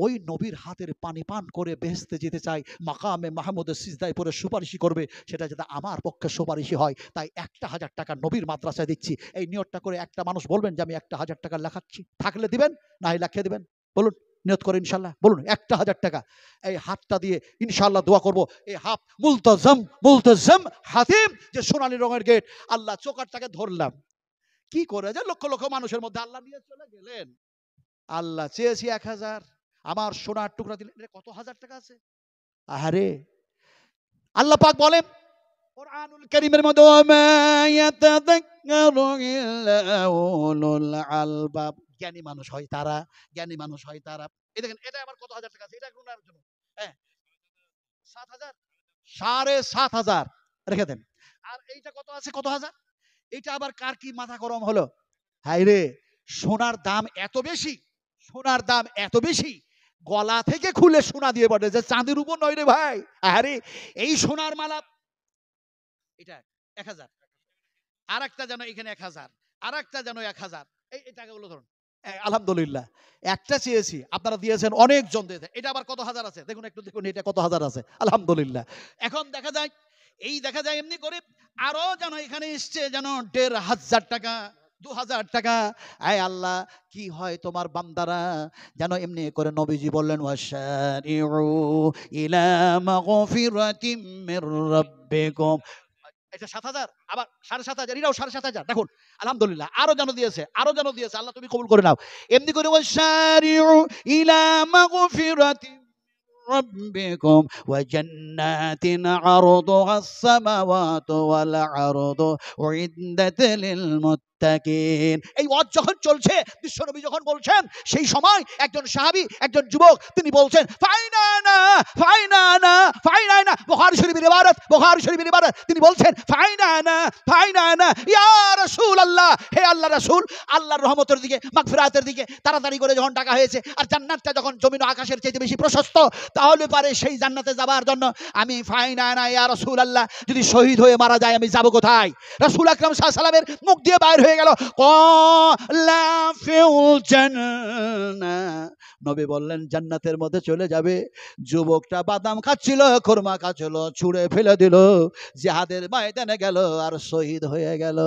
ওই নবীর হাতের পানি পান করে বেহেশতে যেতে চাই, মাকামে মাহমুদের সিজদায় পড়ে সুপারিশি করবে, সেটা যাতে আমার পক্ষে সুপারিশি হয়। তাই 1,000 টাকা নবীর মাদ্রাসায় দিচ্ছি। এই নিয়তটা করে একটা মানুষ বলবেন যে আমি 1,000 টাকা লেখাচ্ছি, থাকলে দিবেন, না হয় লেখে দিবেন। বলুন, নিয়ত করে ইনশাল্লাহ বলুন 1,000 টাকা। এই হাতটা দিয়ে ইনশাল্লাহ দোয়া করব। এই হাত মুলতাজাম, মুলতাজাম হাতিম, যে সোনালী রঙের গেট, আল্লাহ চোকারটাকে ধরলাম, কি করে যে লক্ষ লক্ষ মানুষের মধ্যে আল্লাহ নিয়ে চলে গেলেন। আল্লাহ চেয়েছি 1,000, আমার সোনার টুকরা দিলেন। কত হাজার টাকা আছে? আহারে, আল্লাহ পাক বলেন কোরআনুল কারীমের মধ্যে, ওয়ামা ইয়াতাযাক্কারু ইল্লা উলুল আলবাব, জ্ঞানী মানুষ হয় তারা, জ্ঞানী মানুষ হয় তারা। এই দেখেন, এটা আবার কত হাজার টাকা আছে, এটা গুনার জন্য। হ্যাঁ, 7,000, 7,500 রেখে দেন। আর এইটা কত আছে, কত হাজার? এটা আবার কার কি মাথা গরম হলো? হাই রে, সোনার দাম এত বেশি, সোনার দাম এত বেশি, গলা থেকে খুলে সোনা দিয়ে বটে, যে চাঁদের উপর নয় রে ভাই। আরে এই সোনার মালা, এটা 1,000, আর একটা যেন এখানে 1,000, আর একটা যেন 1,000, এই টাকাগুলো ধরুন। আলহামদুলিল্লাহ, একটা চেয়েছি, আপনারা দিয়েছেন, অনেকজন দিয়েছে। এটা আবার কত হাজার আছে দেখুন, একটু দেখুন এটা কত হাজার আছে। আলহামদুলিল্লাহ। এখন দেখা যায়, এই দেখা যায় এমনি করে আরো যেন এখানে এসছে যেন 1,500 টাকা, 2,000 টাকা। আয় আল্লাহ, কি হয় তোমার বান্দারা যেন এমনি করে, নবীজি বললেন ওয়াশারিউ ইলা মাগফিরাতিম মির রাব্বিকুম, এটা 7,000, আবার 7,500, এটাও 7,500। দেখুন আলহামদুলিল্লাহ, আরো যেন দিয়েছে, আরো যেন দিয়েছে। আল্লাহ তুমি কবুল করে নাও। এমনি করে ওয়াশারিউ ইলা মাগফিরাতিম ربكم وجنات عرضها السماوات والأرض أعدت للمتقين। এই ওয়াজ যখন চলছে, বিশ্বনবী যখন বলছেন, সেই সময় একজন সাহাবী, একজন যুবক, তিনি বলছেন ফাইনানা ফাইনানা ফাইনানা, বুখারী শরীফের ইবারত, বুখারী শরীফের ইবারত। তিনি বলছেন ফাইনানা ফাইনানা ইয়া রাসূলুল্লাহ, হে আল্লাহর রাসূল, আল্লাহর রহমতের দিকে, মাগফিরাতের দিকে তাড়াতাড়ি করে যখন ডাকা হয়েছে, আর জান্নাতটা যখন জমিন ও আকাশের চাইতে বেশি প্রশস্ত, তাহলে পারে সেই জান্নাতে যাবার জন্য আমি ফাইনানা ইয়া রাসূলুল্লাহ, যদি শহীদ হয়ে মারা যায় আমি যাব কোথায়? রাসূল আকরাম সাল্লাল্লাহু আলাইহি ওয়াসাল্লামের মুখ দিয়ে বাইর হয়ে গেল ক্বালা ফিল জান্নাহ, নবী বললেন জান্নাতের মধ্যে চলে যাবে। যুবকটা বাদাম খাচ্ছিল, খুরমা খাচ্ছিল, ছুঁড়ে ফেলে দিল, জিহাদের ময়দানে গেল আর শহীদ হয়ে গেল।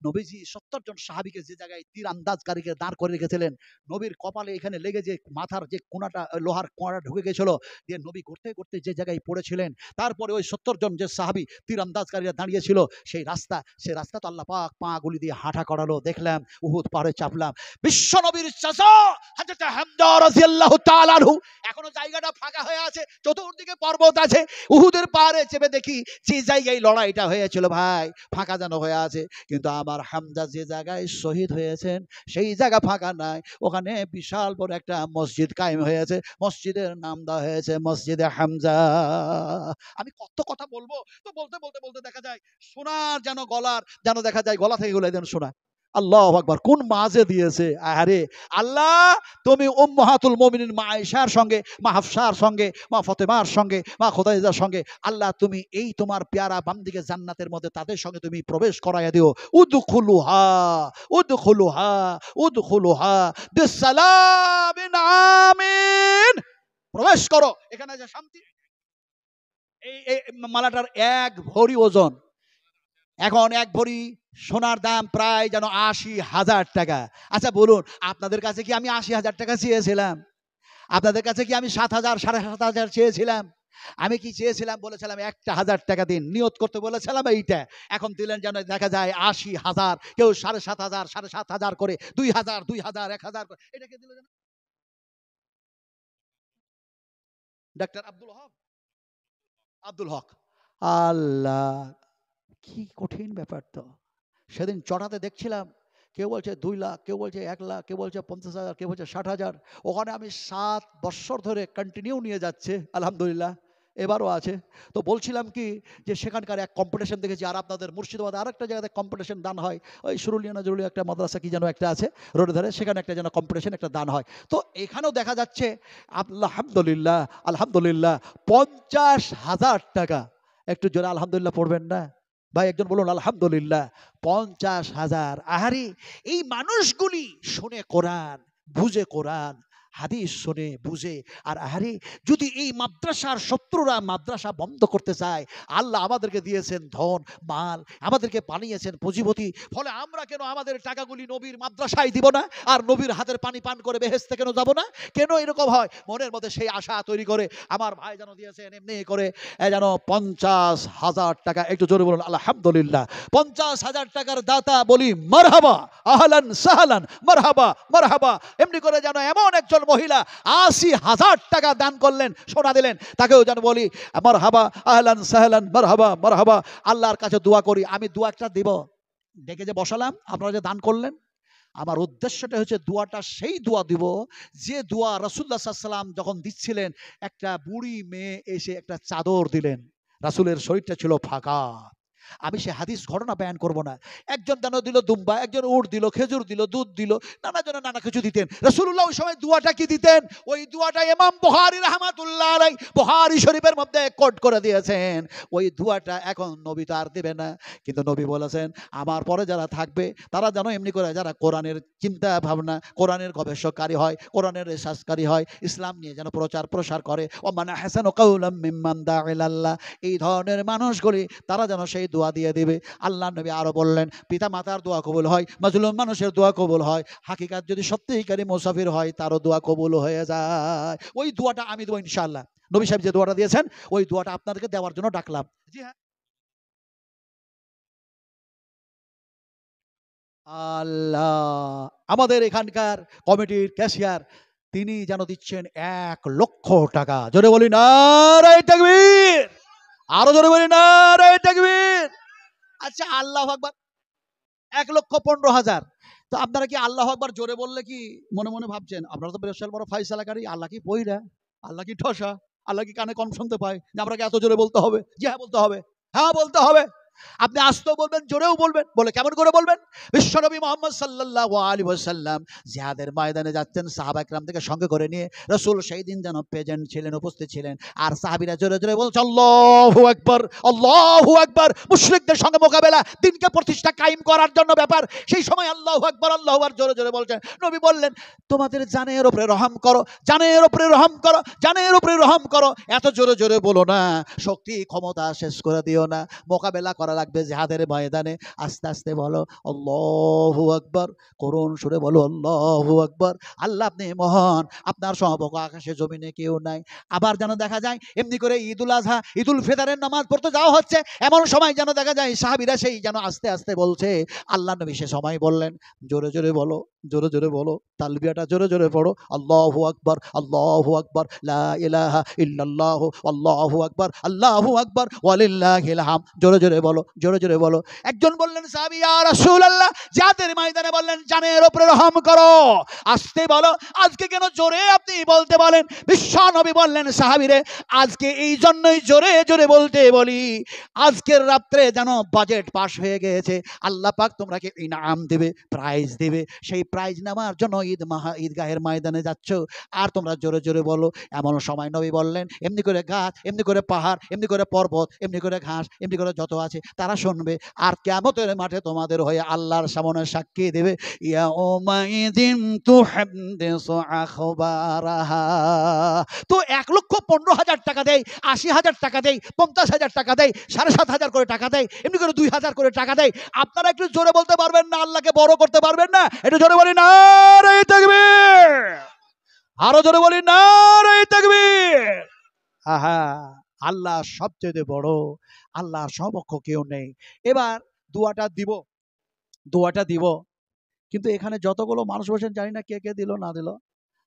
নবীজি 70 জন সাহাবীকে যে জায়গায় তীর আন্দাজকারীকে দাঁড় করে রেখেছিলেন, নবীর কপালে এখানে লেগে যে মাথার যে কোনাটা, লোহার কোনাটা ঢুকে গেছিল, দিয়ে নবী করতে করতে যে জায়গায় পড়েছিলেন, তারপরে ওই 70 জন যে সাহাবী তীর আন্দাজকারীরা দাঁড়িয়েছিল, সেই রাস্তা তো আল্লাহ পাক পা গুলি দিয়ে হাঁটা করালো। দেখলাম উহুদ পাহাড়ে চাপলাম, বিশ্ব নবীর চাচা হযরত হামজা রাদিয়াল্লাহু তাআলা আনহু, এখনো জায়গাটা ফাঁকা হয়ে আছে, চতুর্দিকে পর্বত আছে। উহুদের পাহাড়ে চেপে দেখি যে জায়গায় লড়াইটা হয়েছিল ভাই, ফাঁকা যেন হয়ে আছে, কিন্তু আমার হামজা যে জায়গায় শহীদ হয়েছেন সেই জায়গা ফাঁকা নাই, ওখানে বিশাল বড় একটা মসজিদ কায়েম হয়েছে, মসজিদের নাম দেওয়া হয়েছে মসজিদে হামজা। আমি কত কথা বলবো, তো বলতে বলতে বলতে দেখা যায় সোনার যেন গলার, যেন দেখা যায় গলা থেকে গলায় যেন সোনা। আল্লাহু আকবার, কোন মাঝে দিয়েছে। আরে আল্লাহ, তুমি উম্মাহাতুল মুমিনিন মা আয়েশার সঙ্গে, মা হাফসার সঙ্গে, মা ফাতেমার সঙ্গে, মা খুদাইজার সঙ্গে, আল্লাহ তুমি এই তোমার পেয়ারা বান্দিকে জান্নাতের মধ্যে তাদের সঙ্গে তুমি প্রবেশ করাইয়া দিও। উদখুলুহা উদখুলুহা উদখুলুহা বিসসালামিন আমিন, প্রবেশ করো, এখানে যে শান্তি। এই মালাটার 1 ভরি ওজন। এখন 1 ভরি সোনার দাম প্রায় যেন 80,000 টাকা। আচ্ছা বলুন, আপনাদের কাছে কি আমি 80,000 টাকা চেয়েছিলাম? আপনাদের কাছে কি আমি 7,000, 7,500 চেয়েছিলাম? আমি কি চেয়েছিলাম? বলেছিলাম 1,000 টাকা দিন, নিয়ত করতে বলেছিলাম এইটা। এখন দিলেন যেন দেখা যায় 80,000, কেউ 7,500, 7,500 করে, 2,000, 2,000, 1,000 করে, এটাকে দিল যেন ডাক্তার আব্দুল হক। আল্লাহ, কি কঠিন ব্যাপার তো। সেদিন চড়াতে দেখছিলাম, কেউ বলছে 2 লাখ, কেউ বলছে 1 লাখ, কেউ বলছে 50,000, কেউ বলছে 60,000। ওখানে আমি 7 বৎসর ধরে কন্টিনিউ নিয়ে যাচ্ছে আলহামদুলিল্লাহ। এবারও আছে। তো বলছিলাম কি যে সেখানকার এক কম্পিটিশন দেখেছি, আর আপনাদের মুর্শিদাবাদে আরেকটা জায়গাতে কম্পিটিশন দান হয়, ওই সুরুলিয়া না জরুলি একটা মাদ্রাসা কি যেন একটা আছে রোডের ধারে, সেখানে একটা যেন কম্পিটিশন একটা দান হয়। তো এখানেও দেখা যাচ্ছে আলহামদুলিল্লাহ, আলহামদুলিল্লাহ 50,000 টাকা। একটু জোরে আলহামদুলিল্লাহ পড়বেন না ভাই? একজন বলুন আলহামদুলিল্লাহ। 50,000। আহারি, এই মানুষগুলি শুনে কোরআন, বুঝে কোরআন হাদিস শুনে বুঝে, আর আহারে যদি এই মাদ্রাসার শত্রুরা মাদ্রাসা বন্ধ করতে চায়, আল্লাহ আমাদেরকে দিয়েছেন ধন মাল, আমাদেরকে বানিয়েছেন পুঁজিপতি, ফলে আমরা কেন আমাদের টাকাগুলি নবীর মাদ্রাসায় দিব না, আর নবীর হাতের পানি পান করে বেহেশতে কেন যাব না? কেন এরকম হয়? মনের মধ্যে সেই আশা তৈরি করে আমার ভাই যেন দিয়েছেন এমনি করে যেন 50,000 টাকা। একটু জোরে বলুন আলহামদুলিল্লাহ। 50,000 টাকার দাতা বলি মারহাবা, আহলান সাহলান, মারহাবা মারহাবা। এমনি করে যেন এমন একজন মহিলা 80,000 টাকা দান করলেন, সোনা দিলেন, তাকেও যেন বলি মারহাবা, আহলান সাহলান, মারহাবা মারহাবা। আল্লাহর কাছে দোয়া করি, আমি দোয়াটা দিব, ডেকে যে বসালাম, আপনারা যে দান করলেন, আমার উদ্দেশ্যটা হচ্ছে দোয়াটা সেই দোয়া দিব যে দোয়া রাসূলুল্লাহ সাল্লাল্লাহু আলাইহি ওয়াসাল্লাম যখন দিচ্ছিলেন, একটা বুড়ি মেয়ে এসে একটা চাদর দিলেন, রাসূলের শরীরটা ছিল ফাঁকা। আমি সে হাদিস ঘটনা বয়ান করব না। একজন দানো দিল দুম্বা, একজন উট দিল, খেজুর দিল, দুধ দিল, নানা জন নানা কিছু দিতেন। রাসূলুল্লাহ ওই সময় দুয়াটা কি দিতেন? ওই দুয়াটা ইমাম বুখারী রাহমাতুল্লাহ আলাইহি বুখারী শরীফের মধ্যে কোট করে দিয়েছেন। ওই দুয়াটা এখন নবী তো আর দেবে না, কিন্তু নবী বলেছেন আমার পরে যারা থাকবে তারা যেন এমনি করে, যারা কোরআনের চিন্তা ভাবনা, কোরআনের গবেষককারী হয়, কোরআনের রিসার্চকারী হয়, ইসলাম নিয়ে যেন প্রচার প্রসার করে, ও মানে হাসানু কাওলাম মিম্মান দা ইলাল্লাহ, এই ধরনের মানুষগুলি তারা যেন সেই দোয়া দিয়ে দিবে। আল্লাহ নবী আরো বললেন পিতা মাতার দোয়া কবুল হয়, মাজলুম মানুষের দোয়া কবুল হয়, হাকিকাত যদি সত্যিকারী মুসাফির হয় তারও দোয়া কবুল হয়ে যায়। ওই দোয়াটা আমি দেবো ইনশাআল্লাহ। নবী সাহেব যে দোয়াটা দিয়েছেন ওই দোয়াটা আপনাদেরকে দেওয়ার জন্য ডাকলাম। জি হ্যাঁ। আল্লাহ, আমাদের এখানকার কমিটির ক্যাশিয়ার তিনি যেন দিচ্ছেন 1,00,000 টাকা। জোরে বলি নারে তাকবীর, আরো জোরে বলি নারে তাকবীর। আচ্ছা আল্লাহু আকবার। 1,15,000। তো আপনারা কি আল্লাহু আকবার জোরে বললে কি মনে মনে ভাবছেন আপনারা তো বিশাল বড় ফাইসালাকারী, আল্লাহ কি পইরা, আল্লাহ কি ঠসা, আল্লাহ কি কানে কম শুনতে পায় যে আপনাকে এত জোরে বলতে হবে? জি হ্যাঁ বলতে হবে, হ্যাঁ বলতে হবে। আপনি আস্তেও বলবেন, জোরেও বলবেন। বলে কেমন করে বলবেন? বিশ্বনবী মুহাম্মদ সাল্লাল্লাহু আলাইহি ওয়াসাল্লাম জিহাদের ময়দানে যাচ্ছেন, সাহাবা একরাম থেকে সঙ্গে করে নিয়ে। রাসূল সেই দিন যেন প্রেজেন্ট ছিলেন, উপস্থিত ছিলেন। আর সাহাবীরা জোরে জোরে বলছে আল্লাহু আকবার, আল্লাহু আকবার। মুশরিকদের সঙ্গে মোকাবেলা, দিনকে প্রতিষ্ঠা কায়েম করার জন্য ব্যাপার। সেই সময় আল্লাহু আকবার, আল্লাহু আকবার জোরে জোরে বলছেন। নবী বললেন তোমাদের জানের উপরে রহম করো, জানের উপরে রহম করো, জানের উপরে রহম করো। এত জোরে জোরে বলো না, শক্তি ক্ষমতা শেষ করে দিও না। মোকাবেলা করা লাগবে জিহাদের ময়দানে। আস্তে আস্তে বলো আল্লাহু আকবার, করুণ সুরে বলো আল্লাহু আকবার। আল্লাহ আপনি মহান, আপনার সমকক্ষ আকাশে জমিনে কেউ নাই। আবার যেন দেখা যায় এমনি করে ঈদুল আজহা, ঈদুল ফিতরের নামাজ পড়তে যাওয়া হচ্ছে, এমন সময় যেন দেখা যায় সাহাবীরা সেই যেন আস্তে আস্তে বলছে। আল্লাহ নবী সে সময় বললেন জোরে জোরে বলো, জোরে জোরে বলো, তালবিয়াটা জোরে জোরে পড়ো, আল্লাহু আকবার, আল্লাহু আকবার, লা ইলাহা ইল্লাল্লাহ, আল্লাহু আকবার, আল্লাহু আকবার, ওয়ালিল্লাহিল হামদ। জোরে জোরে বলো, জোরে জোরে বলো। একজন বললেন সাহাবী ইয়া রাসূলুল্লাহ, জিহাদের ময়দানে বললেন জানের উপরে রহম করো। আস্তে বলো, আজকে কেন জোরে আপনি বলতে বলেন? বিশ্ব নবী বললেন সাহাবীরে আজকে এই জন্যই জোরে জোরে বলতে বলি, আজকের রাত্রে যেন বাজেট পাস হয়ে গিয়েছে, আল্লাহ পাক তোমরাকে ইনাম দেবে, প্রাইজ দেবে। সেই প্রাইজ নেওয়ার জন্য ঈদগাহের ময়দানে যাচ্ছ, আর তোমরা জোরে জোরে বলো। এমন সময় নবী বললেন এমনি করে গাছ, এমনি করে পাহাড়, এমনি করে পর্বত, এমনি করে ঘাস, এমনি করে যত আছে তারা শুনবে, আর কিয়ামতের মাঠে তোমাদের হয়ে আল্লাহর সামনে সাক্ষী দেবে। ইয়াউমাইদিন তুহাদ্দিসু আখবারাহা। তো 1,15,000 টাকা দেয়, 80,000 টাকা দেয়, 50,000 টাকা দেয়, 7,500 করে টাকা দেয়, এমনি করে 2,000 করে টাকা দেয়। আপনারা একটু জোরে বলতে পারবেন না? আল্লাহকে বড় করতে পারবেন না? একটু জোরে বলি নারে তাকবীর, আরো জোরে বলি নারে তাকবীর। আহা, আল্লাহ সবচেয়ে বড়, আল্লাহর সমকক্ষ কেউ নেই। এবার দোয়াটা দিব, দোয়াটা দিব, কিন্তু এখানে যতগুলো মানুষ বসেন জানি না কে কে দিল না দিল।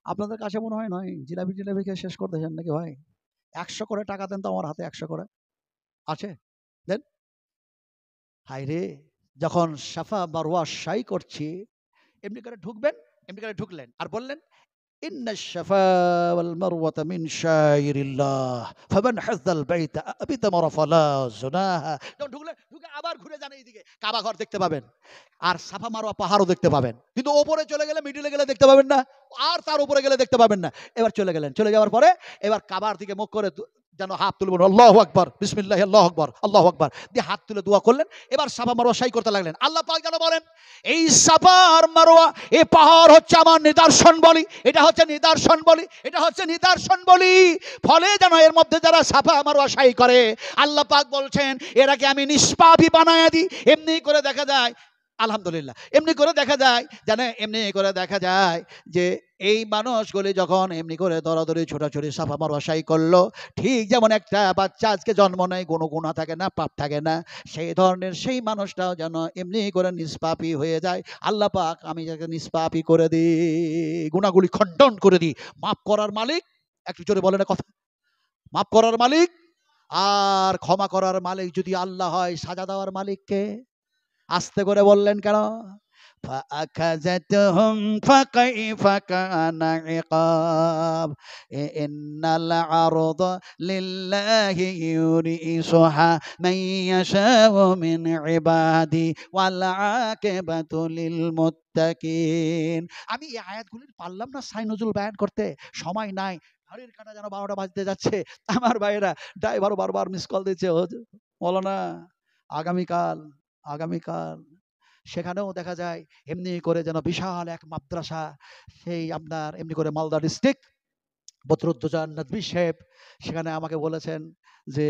আপনাদের কাছে মনে হয় নয় জিলাপি টিলাপি খেয়ে শেষ করতেছেন নাকি ভাই? 100 করে টাকা দেন তো আমার হাতে, 100 করে আছে, দেন। হাই রে, যখন সাফা মারওয়া সাই করছি, এমনি করে ঢুকবেন, এমনি করে ঢুকলেন আর বললেন ইন্নাশ শাফা ওয়াল মারওয়াতা মিন শাইরিল্লাহ ফামান হাজ্জাল বাইতা বিতামারা ফালা জুনাহা। যখন ঢুকে আবার ঘুরে যান এইদিকে, কাবা ঘর দেখতে পাবেন, আর সাফা মারওয়া পাহাড়ও দেখতে পাবেন। কিন্তু ওপরে চলে গেলে, মিডিলে গেলে দেখতে পাবেন না, আর তার উপরে গেলে দেখতে পাবেন না। এবার চলে গেলেন, চলে যাওয়ার পরে এবার কাবার দিকে মুখ করে যেন হাত তুলবেন, আল্লাহু আকবার, বিসমিল্লাহ, আল্লাহু আকবার, আল্লাহু আকবার দিয়ে হাত তুলে দোয়া করলেন। এবার সাফা মারওয়া সাই করতে লাগলেন। আল্লাহ পাক যেন বলেন, এই সাফা আর মারওয়া, এই পাহাড় হচ্ছে আমার নিদর্শন বলি, এটা হচ্ছে নিদর্শন বলি, এটা হচ্ছে নিদর্শন বলি। ফলে যেন এর মধ্যে যারা সাফা মারওয়া সাই করে, আল্লাহ পাক বলছেন এরাকে আমি নিষ্পাপী বানায়া দিই। এমনি করে দেখা যায়, আলহামদুলিল্লাহ, এমনি করে দেখা যায়, জানে, এমনি করে দেখা যায় যে এই মানুষগুলি যখন এমনি করে দরাদরি ছোটাছুটি সাফা মারওয়া সাই করলো, ঠিক যেমন একটা বাচ্চা আজকে জন্ম নেয়, কোনো গুনাহ থাকে না, পাপ থাকে না, সেই ধরনের সেই মানুষটাও যেন এমনি করে নিষ্পাপী হয়ে যায়। আল্লাহ পাক আমি যাকে নিষ্পাপী করে দিই, গুনাহগুলি খণ্ডন করে দিই। মাফ করার মালিক, একটু জোরে বলেন কথা, মাফ করার মালিক আর ক্ষমা করার মালিক যদি আল্লাহ হয়, সাজা দেওয়ার মালিক কে? আস্তে করে বললেন কেন? فأخذتهم فكيف كان عقاب إن العرض لله يورثها من يشاء من عبادي والعاقبة للمتقين। আমি এই আয়াতগুলি পারলাম না সাই নজরুল বায়ান করতে, সময় নাই। ঘড়ির কাঁটা যেন 12টা বাজতে যাচ্ছে। আমার ভাইয়েরা, ড্রাইভারও বারবার মিস কল দিচ্ছে, বলো না আগামীকাল, আগামীকাল সেখানেও দেখা যায় এমনি করে যেন বিশাল এক মাদ্রাসা, সেই আপনার এমনি করে মালদা ডিস্ট্রিক্ট বদরুদ্দোজান নদভী সাহেব সেখানে আমাকে বলেছেন যে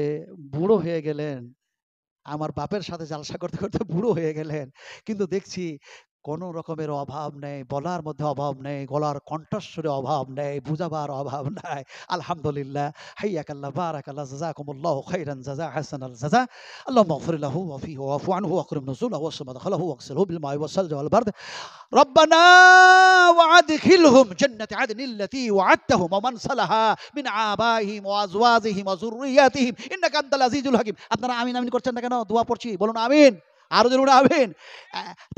বুড়ো হয়ে গেলেন, আমার বাপের সাথে জালসা করতে করতে বুড়ো হয়ে গেলেন, কিন্তু দেখছি কোনো রকমের অভাব নেই, বলার মধ্যে অভাব নেই, গলার কণ্ঠস্বরে অভাব নেই, বুঝাবার অভাব নাই। আলহামদুলিল্লাহ, হাইয়াকাল্লাহ, বারাকাল্লাহ, জাযাকুমুল্লাহু খাইরান জাযা, হাসানাল জাযা। আল্লাহুম্মা ইগফির লাহু ওয়াফিহি ওয়াফু আনহু ওয়াকরিম নুজুলাহু ওয়াসসি মাদখালাহু ওয়াগসিলহু বিল মাই ওয়াস-সালজি ওয়াল বারদ। ربنا وادخلهم جنة عدن التي وعدتهم ومن صلح من آبائهم وأزواجهم وذرياتهم إنك أنت العزيز الحكيم। আপনারা আমিন আমিন করছেন না কেন? দোয়া পড়ছি, বলুন আমিন, আরো জোরে আমিন।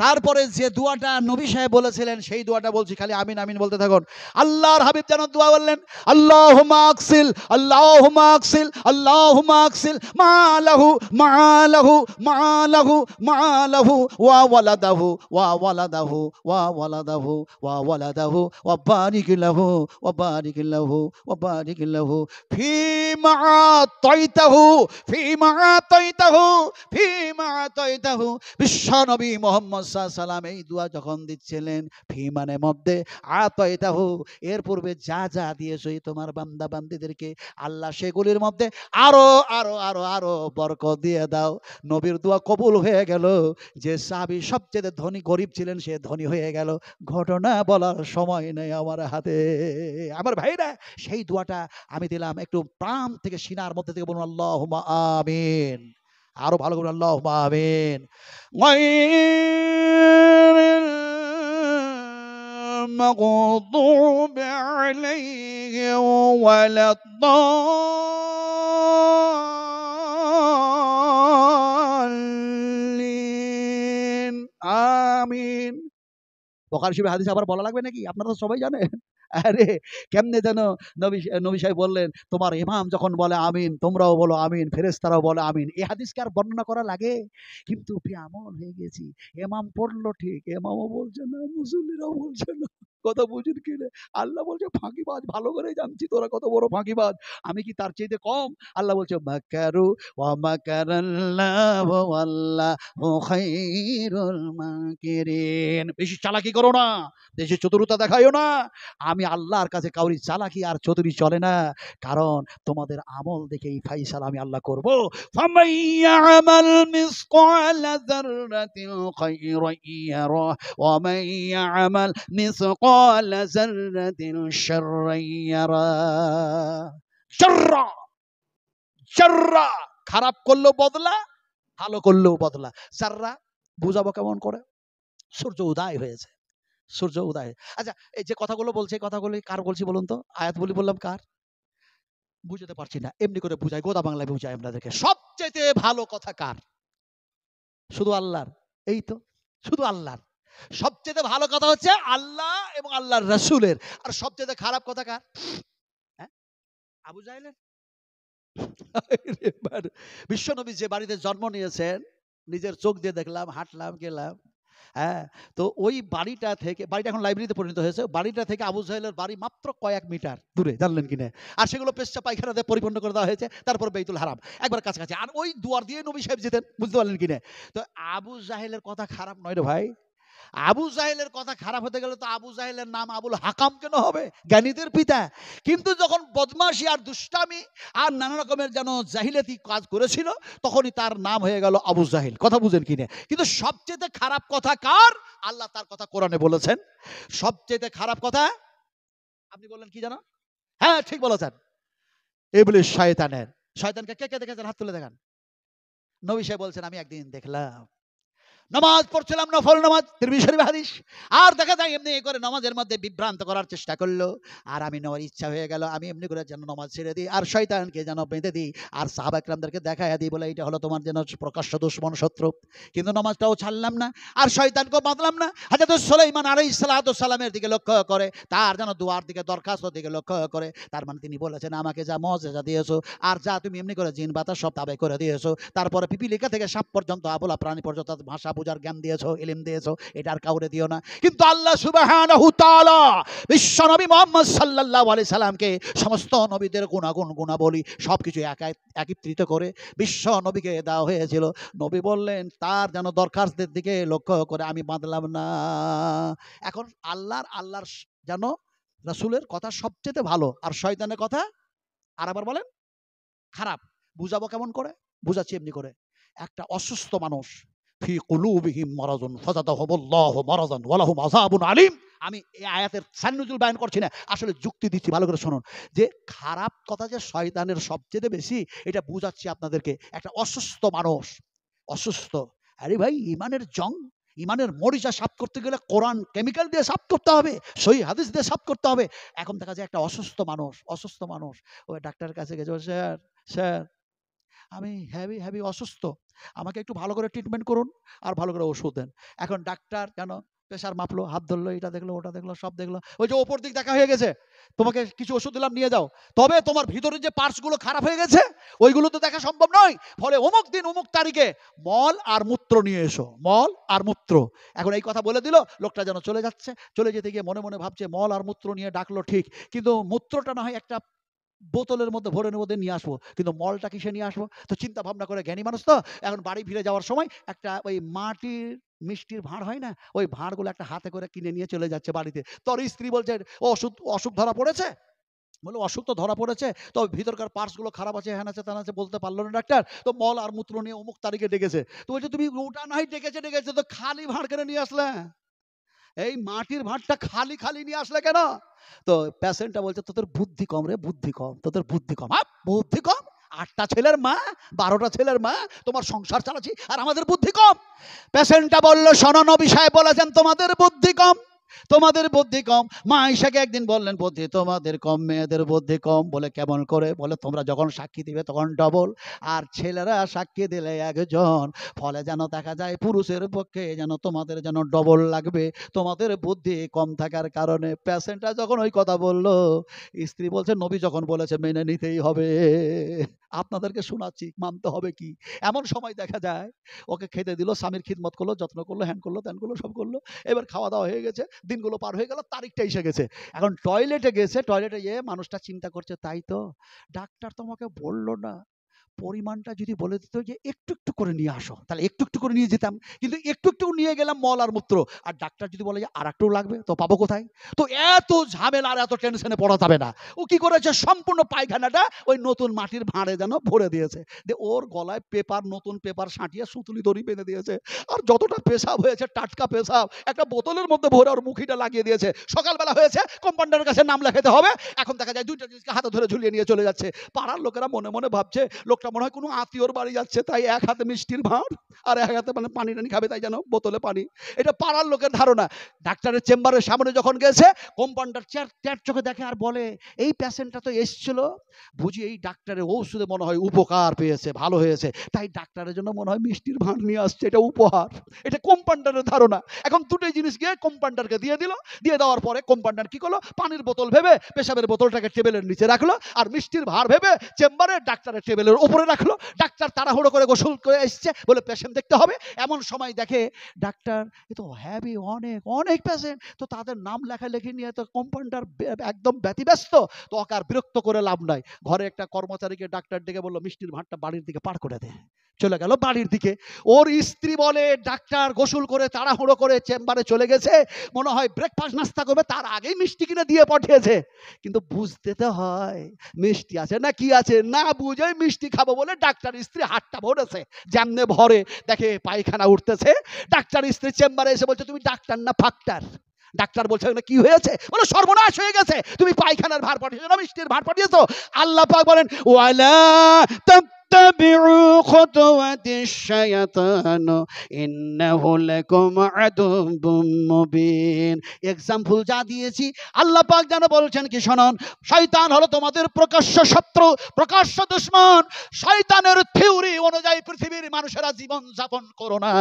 তারপরে যে দোয়াটা নবী সাহেব বলেছিলেন সেই দোয়াটা বলছি, খালি আমিন আমিন বলতে থাকুন। আল্লাহর হাবিব যেন দোয়া বললেন, আল্লাহুম্মা আকসিল, আল্লাহুম্মা আকসিল, আল্লাহুম্মা আকসিল মালাহু মালাহু মালাহু মালাহু ওয়া ওয়ালাদাহু ওয়া ওয়ালাদাহু ওয়া ওয়ালাদাহু ওয়া ওয়ালাদাহু ওয়া বারিক লাহু ওয়া বারিক লাহু ওয়া বারিক লাহু ফীমা আতাইতাহু ফীমা আতাইতাহু ফীমা আতাইতাহু। বিশ্বনবী মুহাম্মদ সাল্লাল্লাহু আলাইহি সাল্লাম এই দোয়া যখন দিচ্ছিলেন, ফি মানে মধ্যে, আতাইতাহু এর পূর্বে যা যা দিয়েছো তোমার বান্দা বান্দীদেরকে, আল্লাহ সেগুলির মধ্যে আরো আরো আরো আরো বরকত দিয়ে দাও। নবীর দোয়া কবুল হয়ে গেল। যে সাহাবী সবচেয়ে ধনী, গরিব ছিলেন, সে ধনী হয়ে গেল। ঘটনা বলার সময় নেই আমার হাতে। আমার ভাইরা, সেই দোয়াটা আমি দিলাম, একটু প্রাণ থেকে সিনার মধ্যে থেকে বলুন আল্লাহুম্মা আমিন। আরো ভালো করে আল্লাহুম্মা আমিন। গায়রিল মাগদুবি আলাইহিম ওয়ালাদ-দাল্লিন। আমিন। বুখারী শরীফের হাদিস আবার বলা লাগবে নাকি? আপনারা তো সবাই জানেন। আরে কেমনে যেন নবী সাহেব বললেন, তোমার ইমাম যখন বলে আমিন, তোমরাও বলো আমিন, ফেরেশতারাও বলে আমিন। এই হাদিসকে আর বর্ণনা করা লাগে? কিন্তু এমন হয়ে গেছি, ইমাম পড়লো ঠিক, ইমামও বলছে না, মুসল্লিরাও বলছে না। কথা বুঝেন কি না? আল্লাহ বলছে ফাঁকিবাজ, ভালো করে জানছি তোরা কত বড় ফাঁকিবাজ, আমি কি তার চাইতে কম? আল্লাহ বলছে মাকারু ওয়া মাকারাল্লাহু ওয়াল্লাহু খায়রুল মাকিরিন। বেশি চালাকি করো না, বেশি চতুরতা দেখাইও না। আমি আল্লাহর কাছে কাউরি চালাকি আর চতুরি চলে না, কারণ তোমাদের আমল দেখে এই ফাইসালা আমি আল্লাহ করব। ফামান ইয়ামাল মিসকালা যাররাতিন খায়রান ইয়ারা ওয়া মান ইয়ামাল মিসকালা যাররাতিন শাররান ইয়ারা। শাররা, শাররা, খারাপ করলেও বদলা, ভালো করলেও বদলা। শাররা বুঝাবো কেমন করে? সূর্য উদয় হয়েছে, সূর্য উদয়। আচ্ছা, এই যে কথাগুলো বলছে, এই কথাগুলি কার বলছি বলুন তো? আয়াত বলি বললাম কার? বুঝতে পারছি না, এমনি করে বুঝাই, গোদা বাংলায় বুঝাই আপনাদেরকে। সবচেয়ে ভালো কথা কার? শুধু আল্লাহর। এই তো, শুধু আল্লাহর। সবচেয়ে ভালো কথা হচ্ছে আল্লাহ এবং আল্লাহর রাসূলের। আর সবচেয়ে খারাপ কথা কার? হ্যাঁ, আবু জাহেলের। বিশ্বনবী যে বাড়িতে জন্ম নিয়েছেন, নিজের চোখ দিয়ে দেখলাম, হাঁটলাম, গেলাম। হ্যাঁ, তো ওই বাড়িটা থেকে, বাড়িটা এখন লাইব্রেরিতে পরিণত হয়েছে, বাড়িটা থেকে আবু জাহেলের বাড়ি মাত্র কয়েক মিটার দূরে, জানলেন কিনা? আর সেগুলো পেশা পায়খানাতে পরিপূর্ণ করে দেওয়া হয়েছে, তারপর বেইতুল হারাম একবার কাছাকাছি। আর ওই দুয়ার দিয়ে নবী সাহেব যেতেন, বুঝতে পারলেন কিনা? তো আবু জাহেলের কথা খারাপ নয় রে ভাই। আবু জাহেলের কথা খারাপ হতে গেলে তো আবু জাহেলের নাম আবুল হাকাম কেন হবে? জ্ঞানীদের পিতা। কিন্তু যখন বদমাশি আর দুষ্টামি আর নানা রকমের যেন জাহিলাতি কাজ করেছিল, তখনই তার নাম হয়ে গেল আবু জাহেল। কথা বুঝেন কিনা? কিন্তু সবচেয়ে খারাপ কথা কার? আল্লাহ তার কথা কোরআনে বলেছেন। সবচেয়ে খারাপ কথা আপনি বললেন কি জানো? হ্যাঁ, ঠিক বলেছেন, ইবলিস, শয়তানের। শয়তানকে কে কে দেখেছেন? হাত তুলে দেখান। নবী সাহেব বলছেন, আমি একদিন দেখলাম নামাজ পড়ছিলাম, নফল নামাজ, তিরমিজি শরীফ হাদিস। আর দেখা যায় এমনি করে নামাজের মধ্যে বিভ্রান্ত করার চেষ্টা করলো। আর আমি নেওয়ার ইচ্ছা হয়ে গেল, আমি এমনি করে যেন নামাজ ছেড়ে দিই আর শয়তানকে যেন বেঁধে দিই আর সাহাবা একরামদেরকে দেখাইয়া দিই, বলে এটা হলো তোমার যেন প্রকাশ্য দুশমন, শত্রু। কিন্তু নামাজটাও ছাড়লাম না আর শয়তানকেও বাঁধলাম না। হযরত সুলাইমান আলাইহিস সালাতু সালামের দিকে লক্ষ্য করে, তার যেন দুয়ার দিকে, দরখাস্তর দিকে লক্ষ্য করে। তার মানে তিনি বলেছেন, আমাকে যা মজেজা দিয়েছো আর যা তুমি এমনি করে জিন বাতাস সব তাবে করে দিয়েছো, তারপরে পিপিলিকা থেকে সাপ পর্যন্ত, আবলা প্রাণী পর্যন্ত ভাষা বুঝার জ্ঞান দিয়েছো, ইলম দিয়েছো, এটা আর কাউরে দিও না। কিন্তু আল্লাহ সুবহানাহু তাআলা বিশ্ব নবী মুহাম্মদ সাল্লাল্লাহু আলাইহি সাল্লামকে সমস্ত নবীদের গুণাগুণ, গুণাবলী সবকিছু একত্রিত করে বিশ্ব নবীকে দেওয়া হয়েছিল। নবী বললেন, তার যেন দরখাস্তের দিকে লক্ষ্য করে আমি বাঁধলাম না। এখন আল্লাহর যেন রাসূলের কথা সবচেয়ে ভালো, আর শয়তানের কথা আর আবার বলেন খারাপ। বুঝাবো কেমন করে? বুঝাচ্ছি এমনি করে। একটা অসুস্থ মানুষ, ফি কুলুবিহিম মারাজুন ফাযাদাহুমুল্লাহু মারাজান ওয়া লাহুম আযাবুন আলীম। আমি এই আয়াতের সান্নুজুল বায়ান করছি না, আসলে যুক্তি দিচ্ছি, ভালো করে শুনুন। যে খারাপ কথা যে শয়তানের সবচেয়ে বেশি, এটা বুঝাচ্ছি আপনাদেরকে। একটা অসুস্থ মানুষ, অসুস্থ। আরে ভাই, ইমানের জং, ইমানের মরিচা সাফ করতে গেলে কোরআন কেমিক্যাল দিয়ে সাফ করতে হবে, সহিহ হাদিস দিয়ে সাফ করতে হবে। এখন দেখা যায় একটা অসুস্থ মানুষ, অসুস্থ মানুষ ওই ডাক্তারের কাছে গেছে, স্যার, স্যার আমি হেভি হেভি অসুস্থ, আমাকে একটু ভালো করে ট্রিটমেন্ট করুন আর ভালো করে ওষুধ দেন। এখন ডাক্তার কেন প্রেশার মাপলো, হাত ধরলো, এটা দেখলো, ওটা দেখলো, সব দেখলো, ওই যে ওপর দিক দেখা হয়ে গেছে, তোমাকে কিছু ওষুধ দিলাম, নিয়ে যাও। তবে তোমার ভিতরের যে পার্টসগুলো খারাপ হয়ে গেছে ওইগুলো তো দেখা সম্ভব নয়, ফলে অমুক দিন অমুক তারিখে মল আর মূত্র নিয়ে এসো, মল আর মূত্র। এখন এই কথা বলে দিল, লোকটা যেন চলে যাচ্ছে, চলে যেতে গিয়ে মনে মনে ভাবছে মল আর মূত্র নিয়ে ডাকলো ঠিক, কিন্তু মূত্রটা না হয় একটা বোতলের মধ্যে ভরে মধ্যে নিয়ে আসবো, কিন্তু মলটা কিসে নিয়ে আসবো? তো চিন্তা ভাবনা করে, জ্ঞানী মানুষ তো, এখন বাড়ি ফিরে যাওয়ার সময় একটা ওই মাটির মিষ্টির ভাঁড় হয় না, ওই ভাঁড়গুলো একটা হাতে করে কিনে নিয়ে চলে যাচ্ছে বাড়িতে। তোর স্ত্রী বলছে, অসুখ অসুখ ধরা পড়েছে। বলে, অসুখ তো ধরা পড়েছে, তবে ভিতরকার পার্টসগুলো খারাপ আছে, হ্যান আছে, তেন আছে, বলতে পারলো না ডাক্তার, তো মল আর মূত্র নিয়ে অমুক তারিখে ডেকেছে। তো বলছে, তুমি ওটা নাই ডেকেছে তো খালি ভাঁড় কেন নিয়ে আসলে? এই মাটির ভাঁড়টা খালি খালি নিয়ে আসলে কেন? তো পেশেন্টটা বলছে, তোদের বুদ্ধি কম রে, বুদ্ধি কম, তোদের বুদ্ধি কম। বুদ্ধি কম? 8টা ছেলের মা, 12টা ছেলের মা, তোমার সংসার চালাচ্ছি আর আমাদের বুদ্ধি কম? পেশেন্টটা বলল, শোনো, নবী সাহেব বলেছেন তোমাদের বুদ্ধি কম, তোমাদের বুদ্ধি কম। মা আয়েশাকে একদিন বললেন, বুদ্ধি তোমাদের কম, মেয়েদের বুদ্ধি কম। বলে, কেমন করে? বলে, তোমরা যখন সাক্ষী দিবে তখন ডবল, আর ছেলেরা সাক্ষী দিলে একজন, ফলে যেন দেখা যায় পুরুষের পক্ষে যেন তোমাদের যেন ডবল লাগবে, তোমাদের বুদ্ধি কম থাকার কারণে। পেশেন্টটা যখন ওই কথা বলল, স্ত্রী বলছে, নবী যখন বলেছে মেনে নিতেই হবে, আপনাদেরকে শোনাচ্ছি, মানতে হবে কি? এমন সময় দেখা যায় ওকে খেতে দিল, স্বামীর খিদমত করলো, যত্ন করলো, হ্যান করলো, ত্যান করলো, সব করলো। এবার খাওয়া দাওয়া হয়ে গেছে, দিনগুলো পার হয়ে গেল, তারিখটা এসে গেছে। এখন টয়লেটে গেছে, টয়লেটে গিয়ে মানুষটা চিন্তা করছে, তাই তো ডাক্তার তোমাকে বললো না পরিমাণটা যদি বলে দিত যে একটু একটু করে নিয়ে আসো, তাহলে একটু একটু করে নিয়ে যেতাম, কিন্তু একটু একটু নিয়ে গেলাম মল আর মূত্র, আর ডাক্তার যদি বলে যে আর একটু লাগবে, তো পাবো কোথায়? তো এত ঝামেলা আর এত টেনশনে পড়া যাবে না। ও কি করেছে, সম্পূর্ণ পায়খানাটা ওই নতুন মাটির ভাঁড়ে যেন ভরে দিয়েছে, যে ওর গলায় পেপার, নতুন পেপার সাঁটিয়ে সুতুলি দড়ি বেঁধে দিয়েছে, আর যতটা পেশাব হয়েছে, টাটকা পেশাব একটা বোতলের মধ্যে ভরে ওর মুখিটা লাগিয়ে দিয়েছে। সকালবেলা হয়েছে, কম্পাউন্ডারের কাছে নাম লেখাতে হবে, এখন দেখা যায় 2টা জিনিসকে হাতে ধরে ঝুলিয়ে নিয়ে চলে যাচ্ছে। পাড়ার লোকেরা মনে মনে ভাবছে, লোকটা মনে হয় কোনো আত্মীয়র বাড়ি যাচ্ছে, তাই এক হাতে মিষ্টির ভাঁড় আর এক হাতে মানে পানি টানি খাবে, তাই যেন বোতলে পানি। এটা পাড়ার লোকের ধারণা। ডাক্তারের চেম্বারের সামনে যখন গেছে, কম্পাউন্ডার চার চোখে দেখে আর বলে, এই পেশেন্টটা তো এসছিল, বুঝি এই ডাক্তারের ঔষধে মনে হয় উপকার পেয়েছে, ভালো হয়েছে, তাই ডাক্তারের জন্য মনে হয় মিষ্টির ভাঁড় নিয়ে আসছে, এটা উপহার। এটা কম্পাউন্ডারের ধারণা। এখন দুটোই জিনিস গিয়ে কম্পাউন্ডারকে দিয়ে দিল। দিয়ে দেওয়ার পরে কম্পাউন্ডার কি করলো, পানির বোতল ভেবে পেশাবের বোতলটাকে টেবিলের নিচে রাখলো, আর মিষ্টির ভাঁড় ভেবে চেম্বারে ডাক্তারের টেবিলের উপরে রাখলো। ডাক্তার তাড়াহুড়ো করে গোসল করে এসছে, বলে পেশেন্ট দেখতে হবে। এমন সময় দেখে ডাক্তার, এ তো হ্যাভি, অনেক অনেক পেশেন্ট, তো তাদের নাম লেখালেখি নিয়ে তো কম্পাউন্ডার একদম ব্যতিব্যস্ত। তো ওকে আর বিরক্ত করে লাভ নাই। ঘরে একটা কর্মচারীকে ডাক্তার ডেকে বললো, মিষ্টির ভাঁড়টা বাড়ির দিকে পার করে দে। চলে গেল বাড়ির দিকে। ওর স্ত্রী বলে, ডাক্তার গোসল করে তাড়াহুড়ো করে চেম্বারে চলে গেছে, মনে হয় ব্রেকফাস্ট নাস্তা করবে, তার আগেই মিষ্টি কিনে দিয়ে পাঠিয়েছে। কিন্তু বুঝতে তো হয় মিষ্টি আছে না কি আছে, না বুঝে মিষ্টি খাবো বলে ডাক্তার স্ত্রী হাতটা ভরেছে। যেমনে ভরে দেখে পায়খানা উঠতেছে। ডাক্তার স্ত্রী চেম্বারে এসে বলছে, তুমি ডাক্তার না ফাক্তার? ডাক্তার বলছে, কি হয়েছে? বলে, সর্বনাশ হয়ে গেছে, তুমি পায়খানার ভার পাঠিয়েছো না মিষ্টির ভার পাঠিয়েছো। আল্লাহ পাক বলেন, ওয়ালা তাত্তাবিউ খুতুওয়াতিশ শায়াতান ইন্নাহু লাকুম আদুউম মুবিন। এক্সাম্পল যা দিয়েছি, আল্লাহ পাক যেন বলছেন কি, শুনুন, শয়তান হলো তোমাদের প্রকাশ্য শত্রু, প্রকাশ্য দুশমন। শয়তানের থিওরি অনুযায়ী পৃথিবীর মানুষেরা জীবন যাপন করো না,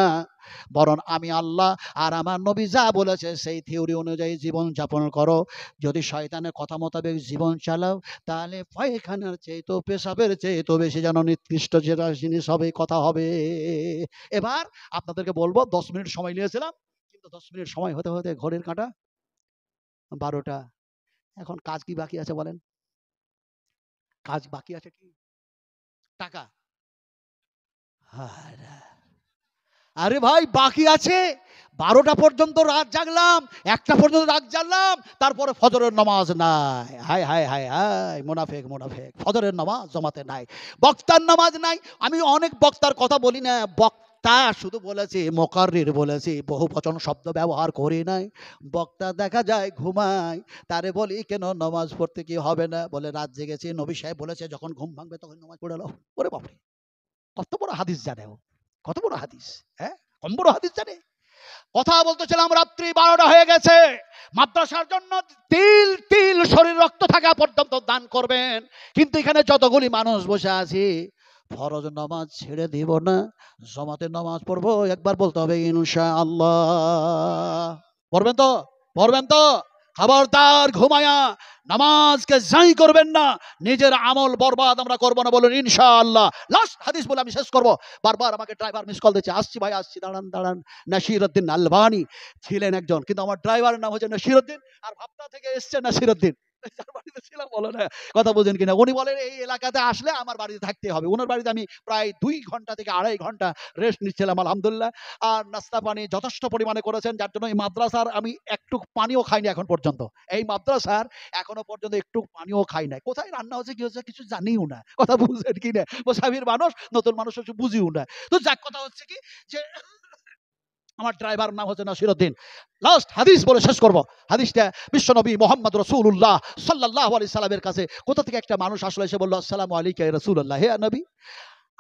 বরং আমি আল্লাহ আর আমার নবী যা বলেছে সেই থিওরি অনুযায়ী জীবন যাপন করো। যদি শয়তানের কথা মোতাবেক জীবন চালাও, তাহলে পায়খানার চেয়ে তো পেশাবের চেয়ে তো বেশি যেন নিকৃষ্ট যেটা জিনিস হবে, কথা হবে। এবার আপনাদেরকে বলবো, 10 মিনিট সময় নিয়েছিলাম, কিন্তু 10 মিনিট সময় হতে হতে ঘড়ির কাঁটা 12টা। এখন কাজ কি বাকি আছে বলেন? কাজ বাকি আছে কি? টাকা। আরে ভাই, বাকি আছে। 12টা পর্যন্ত রাত জাগলাম, 1টা পর্যন্ত রাত জাগলাম, তারপরে ফজরের নামাজ নাই। হায় হায় হায় হায়, মুনাফেক মুনাফেক, ফজরের নামাজ জমাতে নাই, বক্তার নামাজ নাই। আমি অনেক বক্তার কথা বলি না, বক্তা শুধু বলেছি, মুকাররির বলেছি, বহু বচন শব্দ ব্যবহার করি নাই। বক্তা দেখা যায় ঘুমায়, তারে বলি, কেন নামাজ পড়তে কি হবে না? বলে, রাত জেগেছি, নবী সাহেব বলেছে যখন ঘুম ভাঙবে তখন নামাজ পড়ে নাও। ওরে বাপরে, কত বড় হাদিস জানে ও, কত বড় হাদিস, হ্যাঁ, কম বড় হাদিস জানে। কথা বলতেছিলাম, রাত্রি 12টা হয়ে গেছে। মাদ্রাসার জন্য তিল তিল শরীর রক্ত থাকা পর্যন্ত দান করবেন, কিন্তু এখানে যতগুলি মানুষ বসে আছি, ফরজ নামাজ ছেড়ে দিব না, জমাতের নামাজ পড়বো। একবার বলতে হবে ইনশাআল্লাহ। পড়বেন তো? পড়বেন তো? খবরদার ঘুমায়া নামাজকে যাই করবেন না, নিজের আমল বরবাদ আমরা করবো না, বলুন ইনশাআল্লাহ। লাস্ট হাদিস বলে আমি শেষ করবো। বারবার আমাকে ড্রাইভার মিস কল দিচ্ছে, আসছি ভাই আসছি, দাঁড়ান দাঁড়ান। নাসিরউদ্দিন আলবানী ছিলেন একজন, কিন্তু আমার ড্রাইভারের নাম হচ্ছে নাসিরউদ্দিন, আর ভাবনা থেকে এসছে নাসিরউদ্দিন। যার বাড়িতে ছিলাম, বলো না, কথা বোঝেন কিনা। উনি বলেন, এই এলাকাতে আসলে আমার বাড়িতে থাকতে হবে। ওনার বাড়িতে আমি প্রায় 2 ঘন্টা থেকে 2.5 ঘন্টা রেস্ট নিচ্ছিলাম, আলহামদুলিল্লাহ। আর নাস্তা পানি যথেষ্ট পরিমাণে করেছেন, যার জন্য এই মাদ্রাসার আমি একটু পানিও খাইনি এখন পর্যন্ত। এই মাদ্রাসার এখনো পর্যন্ত একটু পানিও খাই নাই। কোথায় রান্না হচ্ছে কি হচ্ছে কিছু জানিও না, কথা বুঝেন কিনা। মোসাফির মানুষ, নতুন মানুষ কিছু বুঝিও না। তো যাক, কথা হচ্ছে কি, যে আমার ড্রাইভার নাম হচ্ছে নাসিরউদ্দিন। লাস্ট হাদিস বলে শেষ করব। হাদিসটা বিশ্বনবী মুহাম্মদ রাসূলুল্লাহ সাল্লাল্লাহু আলাইহি সাল্লামের কাছে কোথা থেকে একটা মানুষ আসলে এসে বলল, আসসালামু আলাইকা ইয়া রাসূলুল্লাহ, হে নবী,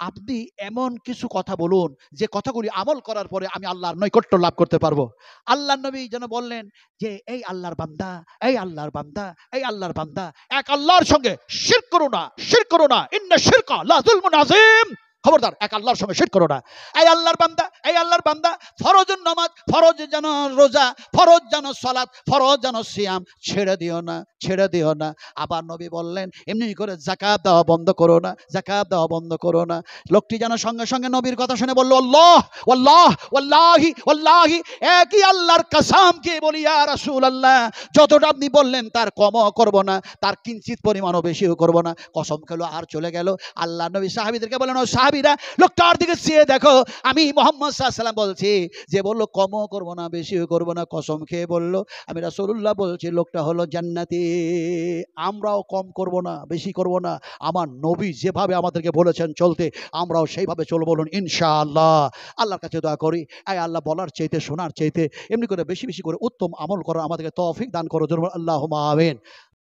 আপনি এমন কিছু কথা বলুন যে কথাগুলি আমল করার পরে আমি আল্লাহর নৈকট্য লাভ করতে পারবো। আল্লাহর নবী যেন বললেন যে, এই আল্লাহর বান্দা, এই আল্লাহর বান্দা, এই আল্লাহর বান্দা, এক আল্লাহর সঙ্গে শিরক করো না, শিরক করো না, ইন্না শিরকা লা যুলমুন আযীম। খবরদার, এক আল্লাহর সঙ্গে শিরক করো না। এই আল্লাহর বান্দা, এই আল্লাহর বান্দা, ফরজ নামাজ, ফরজ যেন রোজা, ফরজ যেন সালাত, ফরজ যেন সিয়াম ছেড়ে দিও না, ছেড়ে দিও না। আবার নবী বললেন, এমনি করে যাকাত দেওয়া বন্ধ করো না, যাকাত দেওয়া বন্ধ করো না। লোকটি যেন সঙ্গে সঙ্গে নবীর কথা শুনে বলল, আল্লাহ ওয়াল্লাহ ওয়াল্লাহি ওয়াল্লাহি, একই আল্লাহর কসম কে বলি ইয়া রাসূলুল্লাহ, যতটা আপনি বললেন তার কমও করব না, তার কিঞ্চিত পরিমাণও বেশিও করব না। কসম খেলো আর চলে গেল। আল্লাহ নবী সাহাবীদেরকে বলেন, ও সাহাবীরা, লোকটার দিকে চেয়ে দেখো, আমি মুহাম্মদ সাল্লাল্লাহু আলাইহি ওয়াসাল্লাম বলছি, যে বললো কমও করব না বেশিও করব না, কসম খেয়ে বলল, আমি রাসূলুল্লাহ বলছি লোকটা হলো জান্নাতি। আমরাও কম করব না বেশি করব না, আমার নবী যেভাবে আমাদেরকে বলেছেন চলতে, আমরাও সেইভাবে চলবো, বলুন ইনশাআল্লাহ। আল্লাহর কাছে দোয়া করি, আয় আল্লাহ, বলার চাইতে শোনার চাইতে এমনি করে বেশি বেশি করে উত্তম আমল করা আমাদেরকে তৌফিক দান করো, আল্লাহুম্মা আমিন।